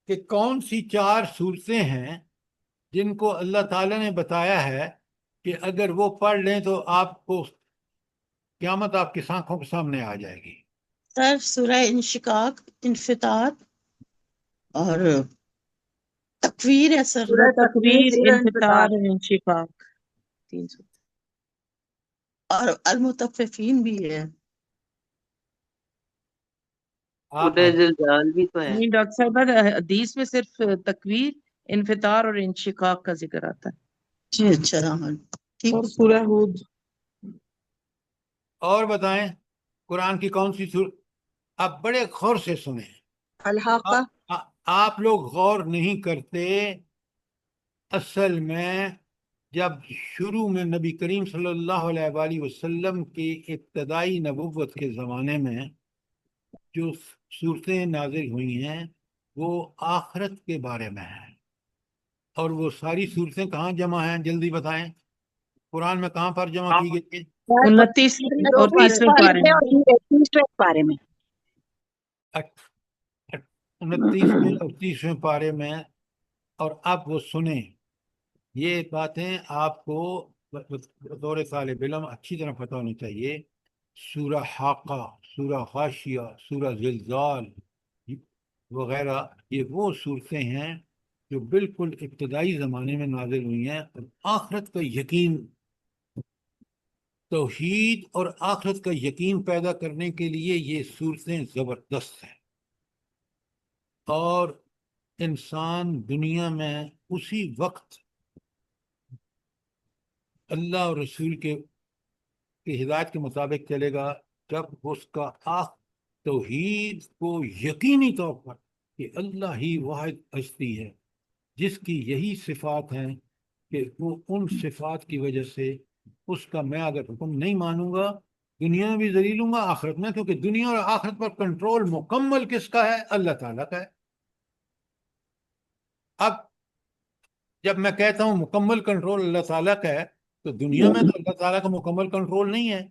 کہ کون سی 4 صورتیں ہیں جن کو اللہ تعالیٰ نے بتایا ہے کہ اگر وہ پڑھ لیں تو آپ کو قیامت آپ کی آنکھوں کے سامنے آ جائے گی؟ سر سورہ انشقاق، انفطار اور تکویر ہے سر، سورہ تکویر، سورہ انفطار انفطار۔ اور انشقاق، 3 سورہ۔ اور المطففین بھی ہے۔ سورہ زلزال بھی تو ہے۔ نہیں ڈاکٹر صاحب، حدیث میں صرف تکویر، انفطار اور انشقاق کا ذکر آتا ہے، جی اچھا ہاں ٹھیک اور ہے۔ سورہ ہود۔ اور بتائیں قرآن کی کون سی سورت؟ آپ بڑے غور سے سنیں، الحاقہ۔ آپ لوگ غور نہیں کرتے۔ اصل میں جب شروع میں نبی کریم صلی اللہ علیہ وآلہ وسلم کی ابتدائی نبوت کے زمانے میں جو صورتیں نازل ہوئی ہیں وہ آخرت کے بارے میں ہیں، اور وہ ساری صورتیں کہاں جمع ہیں؟ جلدی بتائیں، قرآن میں کہاں پر جمع کی گئی؟ 29 اور 30ویں پارے میں۔ 29ویں پارے میں۔ 29ویں اور 30ویں پارے میں۔ اور اب وہ سنیں، یہ باتیں آپ کو بطور طالب علم اچھی طرح پتہ ہونی چاہیے۔ سورہ حاقہ، سورہ غاشیہ، سورہ زلزال وغیرہ، یہ وہ صورتیں ہیں جو بالکل ابتدائی زمانے میں نازل ہوئی ہیں، اور آخرت کا یقین، توحید اور آخرت کا یقین پیدا کرنے کے لیے یہ صورتیں زبردست ہیں۔ اور انسان دنیا میں اسی وقت اللہ اور رسول کے ہدایت کے مطابق چلے گا جب اس کا توحید کو یقینی طور پر کہ اللہ ہی واحد ہستی ہے، جس کی یہی صفات ہیں، کہ وہ ان صفات کی وجہ سے اس کا میں اگر حکم نہیں مانوں گا دنیا میں بھی ذلیل ہوں گا، آخرت میں، کیونکہ دنیا اور آخرت پر کنٹرول مکمل کس کا ہے؟ اللہ تعالیٰ کا ہے۔ اب جب میں کہتا ہوں مکمل کنٹرول اللہ تعالیٰ کا ہے تو دنیا میں تو اللہ تعالیٰ کا مکمل کنٹرول نہیں ہے،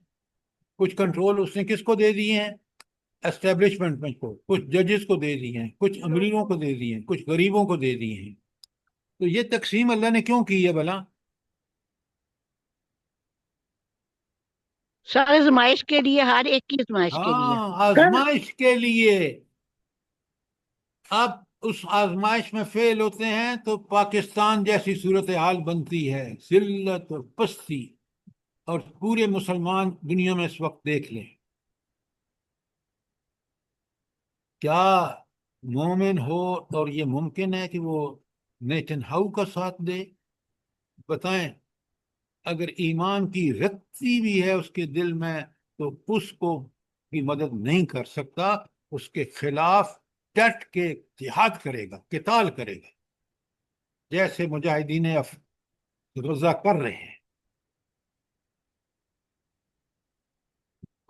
کچھ کنٹرول اس نے کس کو دے دیے ہیں؟ اسٹیبلشمنٹ میں کو، کچھ ججز کو دے دیے ہیں، کچھ امیروں کو دے دیے ہیں، کچھ غریبوں کو دے دیے ہیں۔ تو یہ تقسیم اللہ نے کیوں کی ہے بھلا؟ سر آزمائش کے لیے، ہر ایک کی آزمائش کے لیے۔ ہاں، آزمائش کے لیے۔ اب اس آزمائش میں فیل ہوتے ہیں تو پاکستان جیسی صورتحال بنتی ہے، ذلت اور پستی، اور پورے مسلمان دنیا میں اس وقت دیکھ لیں، کیا مومن ہو اور یہ ممکن ہے کہ وہ نیتن ہاؤ کا ساتھ دے؟ بتائیں، اگر ایمان کی رتی بھی ہے اس کے دل میں تو اس کو بھی مدد نہیں کر سکتا، اس کے خلاف ڈٹ کے جہاد کرے گا، قتال کرے گا، جیسے مجاہدین غزہ کر رہے ہیں،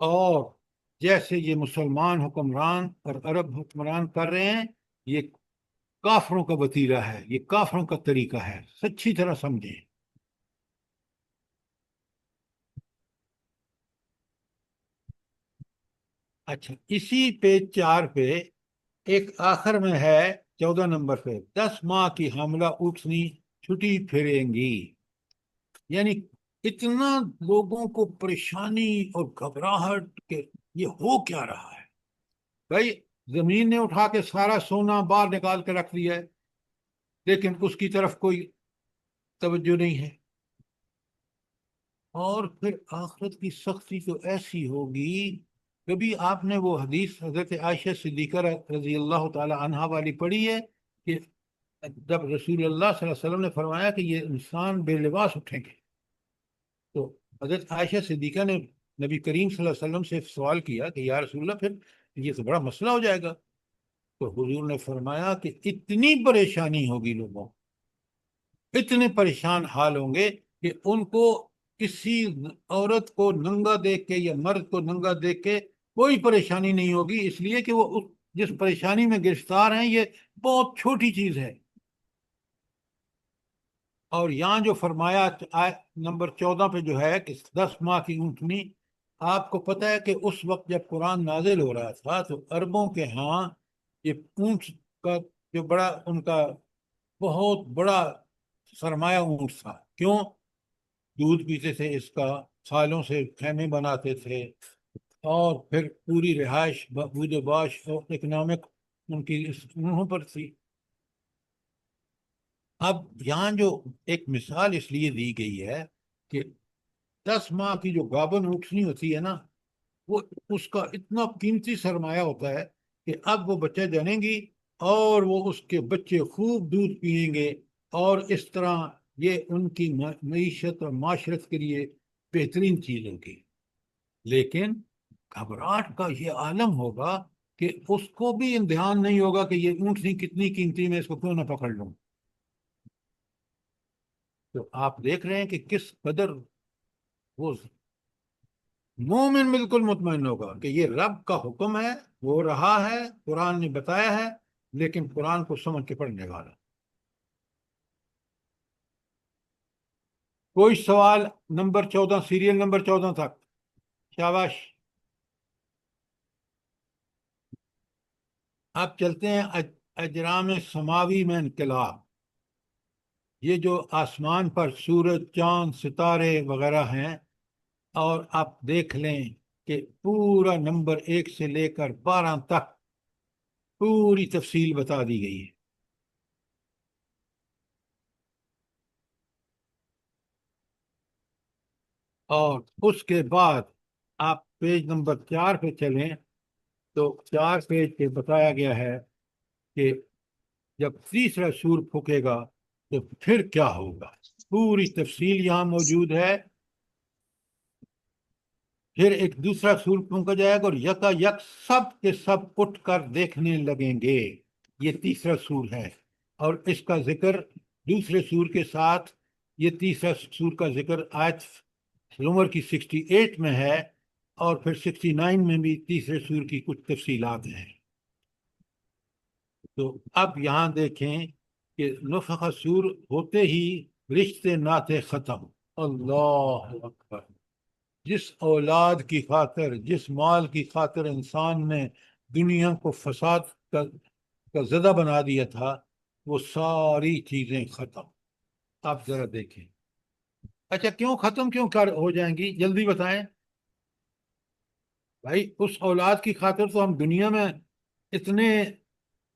اور جیسے یہ مسلمان حکمران اور عرب حکمران کر رہے ہیں۔ یہ کافروں کا وتیرہ ہے، یہ کافروں کا طریقہ ہے، سچی طرح سمجھیں۔ اچھا، اسی پیج 4 پہ ایک آخر میں ہے 14 نمبر پہ، 10 ماہ کی حاملہ اٹھنی چھٹی پھریں گی، یعنی اتنا لوگوں کو پریشانی اور گھبراہٹ کہ یہ ہو کیا رہا ہے۔ بھائی، زمین نے اٹھا کے سارا سونا باہر نکال کے رکھ دیا ہے، لیکن اس کی طرف کوئی توجہ نہیں ہے، اور پھر آخرت کی سختی تو ایسی ہوگی۔ کبھی آپ نے وہ حدیث حضرت عائشہ صدیقہ رضی اللہ تعالی عنہا والی پڑھی ہے کہ جب رسول اللہ صلی اللہ علیہ وسلم نے فرمایا کہ یہ انسان بے لباس اٹھیں گے، تو حضرت عائشہ صدیقہ نے نبی کریم صلی اللہ علیہ وسلم سے سوال کیا کہ یا رسول اللہ، پھر یہ تو بڑا مسئلہ ہو جائے گا۔ تو حضور نے فرمایا کہ اتنی پریشانی ہوگی، لوگوں اتنے پریشان حال ہوں گے کہ ان کو کسی عورت کو ننگا دیکھ کے یا مرد کو ننگا دیکھ کے کوئی پریشانی نہیں ہوگی، اس لیے کہ وہ جس پریشانی میں گرفتار ہیں یہ بہت چھوٹی چیز ہے۔ اور یہاں جو فرمایا نمبر 14 پہ جو ہے کہ 10 ماہ کی اونٹنی، آپ کو پتہ ہے کہ اس وقت جب قرآن نازل ہو رہا تھا تو عربوں کے ہاں یہ اونٹ کا جو بڑا ان کا بہت بڑا سرمایہ اونٹ تھا۔ کیوں؟ دودھ پیتے تھے اس کا، سالوں سے خیمے بناتے تھے، اور پھر پوری رہائش بود و باش اور اکنامک ان کی اونٹوں پر تھی۔ اب یہاں جو ایک مثال اس لیے دی گئی ہے کہ 10 ماہ کی جو گابن اونٹنی ہوتی ہے نا، وہ اس کا اتنا قیمتی سرمایہ ہوتا ہے کہ اب وہ بچہ جنیں گی اور وہ اس کے بچے خوب دودھ پئیں گے، اور اس طرح یہ ان کی معیشت اور معاشرت کے لیے بہترین چیز ہوگی۔ لیکن گھبراہٹ کا یہ عالم ہوگا کہ اس کو بھی دھیان نہیں ہوگا کہ یہ اونٹنی کتنی قیمتی، میں اس کو کیوں نہ پکڑ لوں۔ تو آپ دیکھ رہے ہیں کہ کس قدر وہ مومن بالکل مطمئن ہوگا کہ یہ رب کا حکم ہے، وہ رہا ہے، قرآن نے بتایا ہے، لیکن قرآن کو سمجھ کے پڑھنے والا۔ کوئی سوال نمبر 14، سیریل نمبر 14 تک؟ شاباش۔ اب چلتے ہیں اجرام سماوی میں انقلاب۔ یہ جو آسمان پر سورج، چاند، ستارے وغیرہ ہیں، اور آپ دیکھ لیں کہ پورا نمبر 1 سے لے کر 12 تک پوری تفصیل بتا دی گئی ہے۔ اور اس کے بعد آپ پیج نمبر 4 پہ چلیں تو 4 پیج پہ بتایا گیا ہے کہ جب تیسرا سور پھونکے گا تو پھر کیا ہوگا، پوری تفصیل یہاں موجود ہے۔ پھر ایک دوسرا سور پھونکا جائے گا اور یکا یک سب کے سب اٹھ کر دیکھنے لگیں گے۔ یہ تیسرا سور ہے، اور اس کا ذکر دوسرے سور کے ساتھ، یہ تیسرا سور کا ذکر آیت زمر کی 68 میں ہے، اور پھر 69 میں بھی تیسرے سور کی کچھ تفصیلات ہیں۔ تو اب یہاں دیکھیں کہ نفخ سور ہوتے ہی رشتے ناطے ختم۔ اللہ اکبر! جس اولاد کی خاطر، جس مال کی خاطر انسان نے دنیا کو فساد کا زدہ بنا دیا تھا، وہ ساری چیزیں ختم۔ آپ ذرا دیکھیں۔ اچھا، کیوں ختم کیوں ہو جائیں گی؟ جلدی بتائیں بھائی۔ اس اولاد کی خاطر تو ہم دنیا میں اتنے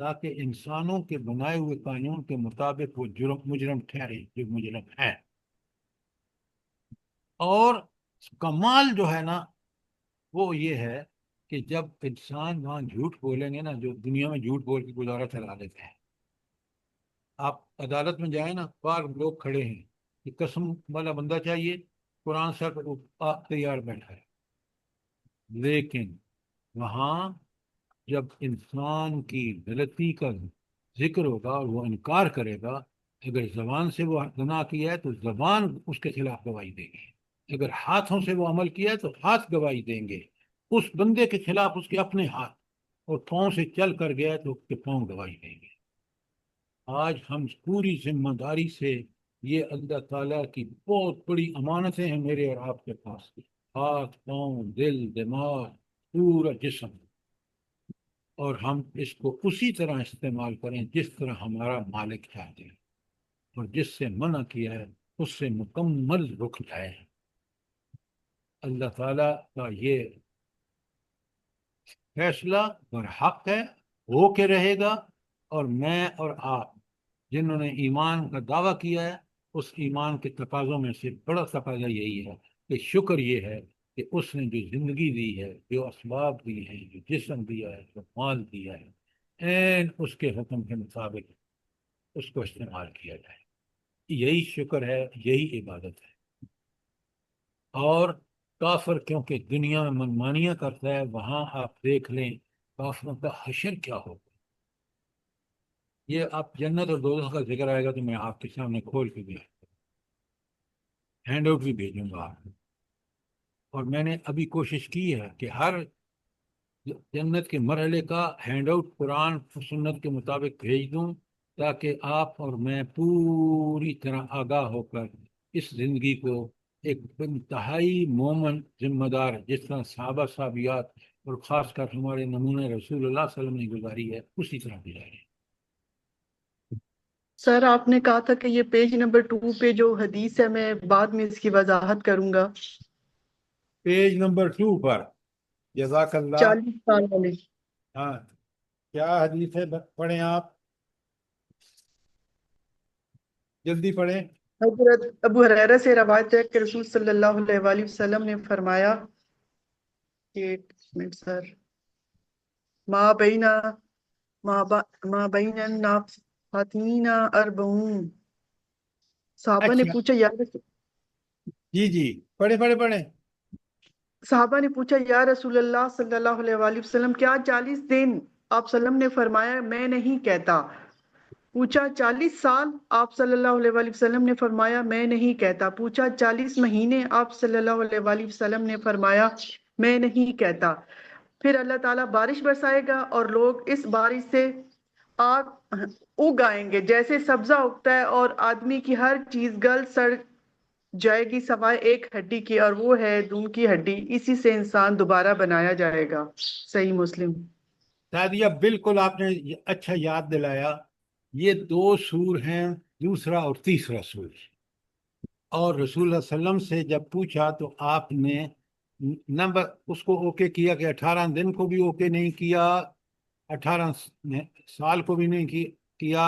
تاکہ انسانوں کے بنائے ہوئے قانون کے مطابق وہ مجرم ٹھہرے جو مجرم ہے. اور کمال جو ہے نا وہ یہ ہے کہ جب انسان وہاں جھوٹ بولیں گے نا، جو دنیا میں جھوٹ بول کے گزارا چلا لیتے ہیں، آپ عدالت میں جائیں نا، بار لوگ کھڑے ہیں کہ قسم والا بندہ چاہیے، قرآن سر آپ تیار بیٹھا ہے. لیکن وہاں جب انسان کی غلطی کا ذکر ہوگا اور وہ انکار کرے گا، اگر زبان سے وہ گناہ کیا ہے تو زبان اس کے خلاف گواہی دے گی، اگر ہاتھوں سے وہ عمل کیا ہے تو ہاتھ گواہی دیں گے. اس بندے کے خلاف اس کے اپنے ہاتھ، اور پاؤں سے چل کر گیا تو اس کے پاؤں گواہی دیں گے. آج ہم پوری ذمہ داری سے، یہ اللہ تعالیٰ کی بہت بڑی امانتیں ہیں میرے اور آپ کے پاس، ہاتھ، پاؤں، دل، دماغ، پورا جسم، اور ہم اس کو اسی طرح استعمال کریں جس طرح ہمارا مالک چاہتے ہیں، اور جس سے منع کیا ہے اس سے مکمل رک جائے. اللہ تعالیٰ کا یہ فیصلہ برحق ہے، ہو کے رہے گا. اور میں اور آپ جنہوں نے ایمان کا دعویٰ کیا ہے، اس ایمان کے تقاضوں میں سے بڑا تقاضا یہی ہے کہ شکر یہ ہے کہ اس نے جو زندگی دی ہے، جو اسباب دی ہیں، جو جسم دیا ہے، جو مال دیا ہے، اس کے حکم کے مطابق اس کو استعمال کیا جائے. یہی شکر ہے، یہی عبادت ہے. اور کافر کیونکہ دنیا میں منمانیاں کرتا ہے، وہاں آپ دیکھ لیں کافروں کا حشر کیا ہوگا. یہ آپ جنت اور دوزخ کا ذکر آئے گا تو میں آپ کے سامنے کھول کے بھی ہینڈ آؤٹ بھی بھیجوں گا. اور میں نے ابھی کوشش کی ہے کہ ہر جنت کے مرحلے کا ہینڈ آؤٹ قرآن و سنت کے مطابق بھیج دوں، تاکہ آپ اور میں پوری طرح آگاہ ہو کر اس زندگی کو ایک انتہائی مومن ذمہ دار، جس طرح صحابہ صحابیات اور خاص کر ہمارے نمونہ رسول اللہ صلی اللہ علیہ وسلم نے گزاری ہے، اسی طرح گزارے. سر آپ نے کہا تھا کہ یہ پیج نمبر 2 پہ جو حدیث ہے میں بعد میں اس کی وضاحت کروں گا. پیج نمبر 2 پر جزاک اللہ. 40 سال والے. ہاں، کیا حدیث ہے؟ پڑھیں آپ، جلدی پڑھیں. حضرت ابو ہریرہ سے روایت ہے کہ رسول صلی اللہ علیہ وآلہ وسلم نے فرمایا کہ ایک منٹ سر، ما بین النافتین اربعون. صحابہ نے اچھا، پوچھا جی پڑھیں. صحابہ نے پوچھا یا رسول اللہ صلی اللہ علیہ وآلہ وسلم کیا 40 دن؟ آپ صلی اللہ علیہ وسلم نے فرمایا میں نہیں کہتا. پوچھا 40 سال؟ آپ صلی اللہ علیہ وآلہ وسلم نے فرمایا میں نہیں کہتا. پوچھا 40 مہینے؟ آپ صلی اللہ علیہ وآلہ وسلم نے فرمایا میں نہیں کہتا. پھر اللہ تعالیٰ بارش برسائے گا اور لوگ اس بارش سے آگ اگائیں گے جیسے سبزہ اگتا ہے، اور آدمی کی ہر چیز گل سڑ جائے گی سوائے ایک ہڈی کی، اور وہ ہے دم کی ہڈی. اسی سے انسان دوبارہ بنایا جائے گا. صحیح مسلم. سعدیہ بالکل آپ نے اچھا یاد دلایا. یہ 2 سور ہیں، دوسرا اور تیسرا سور. اور رسول اللہ صلی اللہ علیہ وسلم سے جب پوچھا تو آپ نے نمبر اس کو اوکے کیا کہ 18 دن کو بھی اوکے نہیں کیا، 18 سال کو بھی نہیں کیا،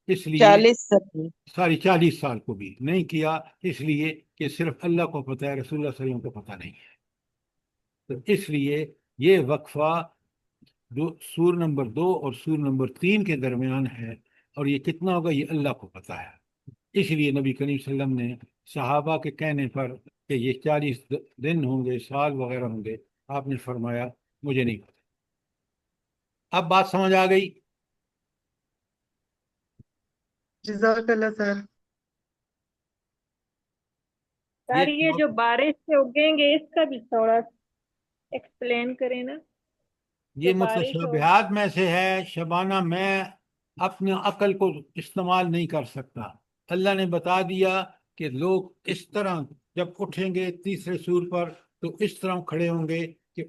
اس لیے 40 سال کو بھی نہیں کیا، اس لیے کہ صرف اللہ کو پتہ ہے، رسول اللہ صلی اللہ علیہ وسلم کو پتہ نہیں ہے. تو اس لیے یہ وقفہ سور نمبر 2 اور سور نمبر 3 کے درمیان ہے، اور یہ کتنا ہوگا یہ اللہ کو پتہ ہے. اس لیے نبی کریم صلی اللہ علیہ وسلم نے صحابہ کے کہنے پر کہ یہ 40 دن ہوں گے، سال وغیرہ ہوں گے، آپ نے فرمایا مجھے نہیں پتہ. اب بات سمجھ آ گئی؟ جزاک اللہ سر. سر یہ جو بارش سے اگیں گے اس کا بھی تھوڑا ایکسپلین کریں نا. یہ متشابہات میں سے ہے شبانہ، میں اپنے عقل کو استعمال نہیں کر سکتا. اللہ نے بتا دیا کہ لوگ اس طرح جب اٹھیں گے تیسرے سور پر تو اس طرح کھڑے ہوں گے کہ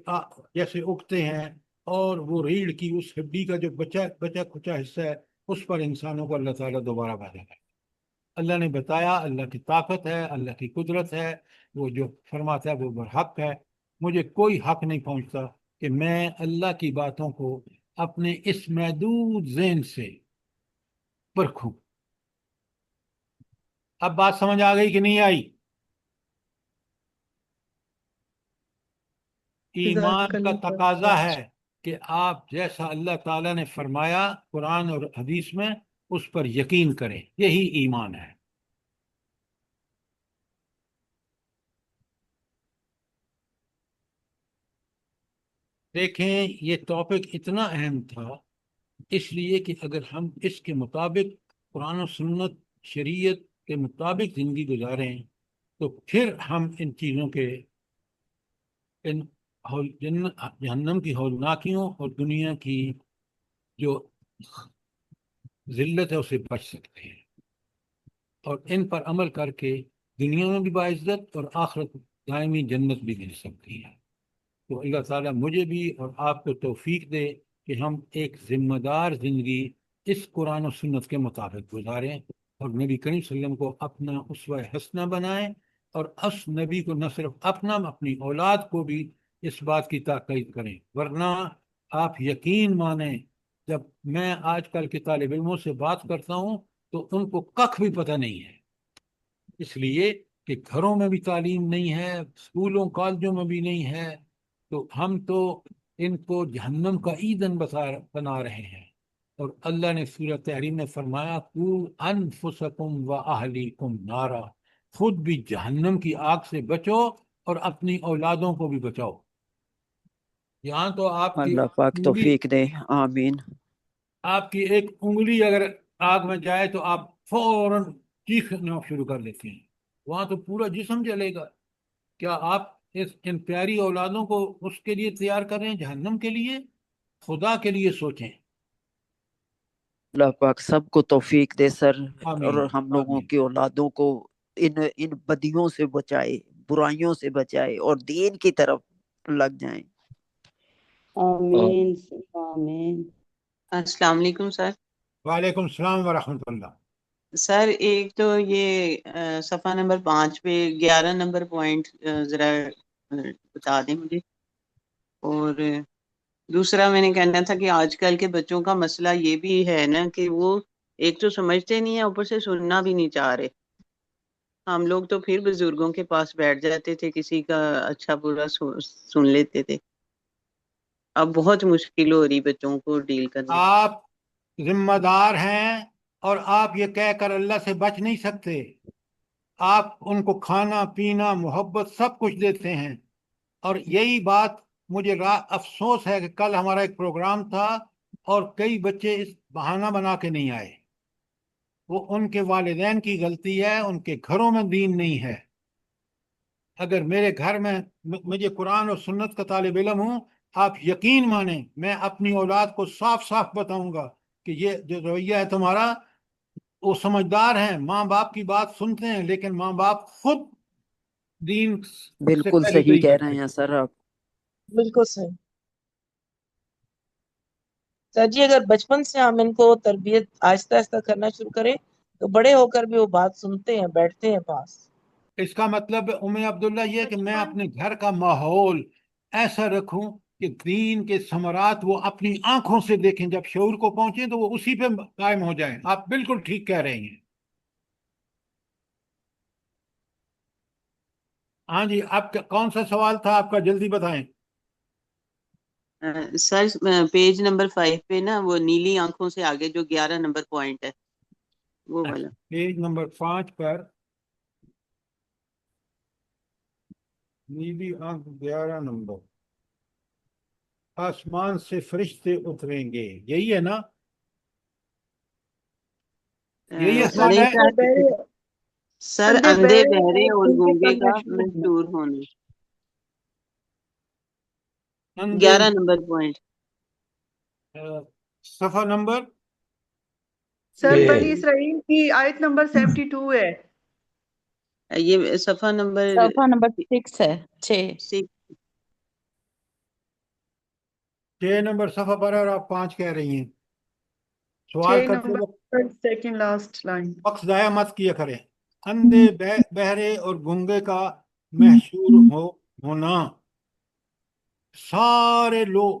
جیسے اگتے ہیں، اور وہ ریڑھ کی اس ہڈی کا جو بچا کھچا حصہ ہے اس پر انسانوں کو اللہ تعالیٰ دوبارہ بھاگے گا. اللہ نے بتایا اللہ کی طاقت ہے، اللہ کی قدرت ہے، وہ جو فرماتا ہے وہ برحق ہے. مجھے کوئی حق نہیں پہنچتا کہ میں اللہ کی باتوں کو اپنے اس محدود ذہن سے پرکھوں۔ اب بات سمجھ آ گئی کہ نہیں آئی؟ ایمان کا تقاضا ہے کہ آپ جیسا اللہ تعالیٰ نے فرمایا قرآن اور حدیث میں اس پر یقین کریں، یہی ایمان ہے۔ دیکھیں یہ ٹاپک اتنا اہم تھا اس لیے کہ اگر ہم اس کے مطابق قرآن و سنت شریعت کے مطابق زندگی گزاریں تو پھر ہم ان چیزوں کے ان جہنم کی ہولناکیوں اور دنیا کی جو ذلت ہے اسے بچ سکتے ہیں، اور ان پر عمل کر کے دنیا میں بھی باعزت اور آخرت دائمی جنت بھی مل سکتی ہے۔ تو اللہ تعالیٰ مجھے بھی اور آپ کو توفیق دے کہ ہم ایک ذمہ دار زندگی اس قرآن و سنت کے مطابق گزاریں اور نبی کریم صلی اللہ علیہ وسلم کو اپنا اسوہ حسنہ بنائیں، اور اس نبی کو نہ صرف اپنا اپنی اولاد کو بھی اس بات کی تاکید کریں، ورنہ آپ یقین مانیں جب میں آج کل کے طالب علموں سے بات کرتا ہوں تو ان کو کخ بھی پتہ نہیں ہے، اس لیے کہ گھروں میں بھی تعلیم نہیں ہے، اسکولوں کالجوں میں بھی نہیں ہے، تو ہم تو ان کو جہنم کا ایندھن بنا رہے ہیں۔ اور اللہ نے سورۃ تحریم میں فرمایا قُوا انفسکم و اہلیکم نارا، خود بھی جہنم کی آگ سے بچو اور اپنی اولادوں کو بھی بچاؤ۔ یہاں تو آپ کی اللہ پاک انگلی توفیق دے، آمین۔ آپ کی ایک انگلی اگر آگ میں جائے تو آپ فوراً چیخنا شروع کر دیتے ہیں، وہاں تو پورا جسم جلے گا۔ کیا آپ ان پیاری اولادوں کو اس کے لیے تیار کر رہے ہیں، جہنم کے لیے؟ خدا کے لیے سوچیں۔ اللہ پاک سب کو توفیق دے سر، آمین اور ہم لوگوں آمین۔ کی اولادوں کو ان بدیوں سے بچائے، برائیوں سے بچائے، اور دین کی طرف لگ جائیں۔ آمین آمین۔ السلام علیکم سر۔ وعلیکم السلام ورحمۃ اللہ۔ سر ایک تو یہ صفحہ نمبر 5 پہ 11 نمبر پوائنٹ ذرا بتا دیں مجھے، اور دوسرا میں نے کہنا تھا کہ آج کل کے بچوں کا مسئلہ یہ بھی ہے نا کہ وہ ایک تو سمجھتے نہیں ہیں، اوپر سے سننا بھی نہیں چاہ رہے۔ ہم لوگ تو پھر بزرگوں کے پاس بیٹھ جاتے تھے، کسی کا اچھا برا سن لیتے تھے، اب بہت مشکل ہو رہی بچوں کو ڈیل کرنا۔ آپ ذمہ دار ہیں اور آپ یہ کہہ کر اللہ سے بچ نہیں سکتے۔ آپ ان کو کھانا پینا محبت سب کچھ دیتے ہیں، اور یہی بات مجھے افسوس ہے کہ کل ہمارا ایک پروگرام تھا اور کئی بچے اس بہانہ بنا کے نہیں آئے۔ وہ ان کے والدین کی غلطی ہے، ان کے گھروں میں دین نہیں ہے۔ اگر میرے گھر میں مجھے قرآن اور سنت کا طالب علم ہوں، آپ یقین مانیں میں اپنی اولاد کو صاف صاف بتاؤں گا کہ یہ جو رویہ ہے تمہارا، وہ سمجھدار ہیں، ماں باپ کی بات سنتے ہیں، لیکن ماں باپ خود دین سے بالکل پہلے صحیح نہیں کہہ کرتے۔ رہے ہیں سر آپ۔ بالکل صحیح سر جی، اگر بچپن سے ہم ان کو تربیت آہستہ آہستہ کرنا شروع کریں تو بڑے ہو کر بھی وہ بات سنتے ہیں، بیٹھتے ہیں پاس۔ اس کا مطلب ام عبداللہ یہ کہ میں اپنے گھر کا ماحول ایسا رکھوں کہ دین کے ثمرات وہ اپنی آنکھوں سے دیکھیں، جب شعور کو پہنچیں تو وہ اسی پہ قائم ہو جائیں۔ آپ بالکل ٹھیک کہہ رہے ہیں۔ ہاں جی، آپ کا کون سا سوال تھا آپ کا، جلدی بتائیں۔ سر پیج نمبر 5 پہ نا وہ نیلی آنکھوں سے آگے جو 11 نمبر پوائنٹ ہے وہ والا۔ پیج نمبر 5 پر نیلی آنکھ 11 نمبر، آسمان سے فرشتے اتریں گے، یہی ہے نا؟ یہی سوال نہیں ہے؟ سر اندھے بہرے اور گونگے کا مشہور ہونا، 11 نمبر پوائنٹ، صفحہ نمبر سر بنی اسرائیل کی آیت نمبر 72 ہے۔ یہ صفحہ نمبر 6 ہے، 6۔ 6 نمبر صفحہ پر ہے اور آپ 5 کہہ رہی ہیں۔ سوال 6 کرتے نمبر وقت سیکنڈ لاسٹ لائن۔ وقت ضائع مت کیا کریں۔ اندھے بہرے اور گونگے کا محشور ہونا، سارے لوگ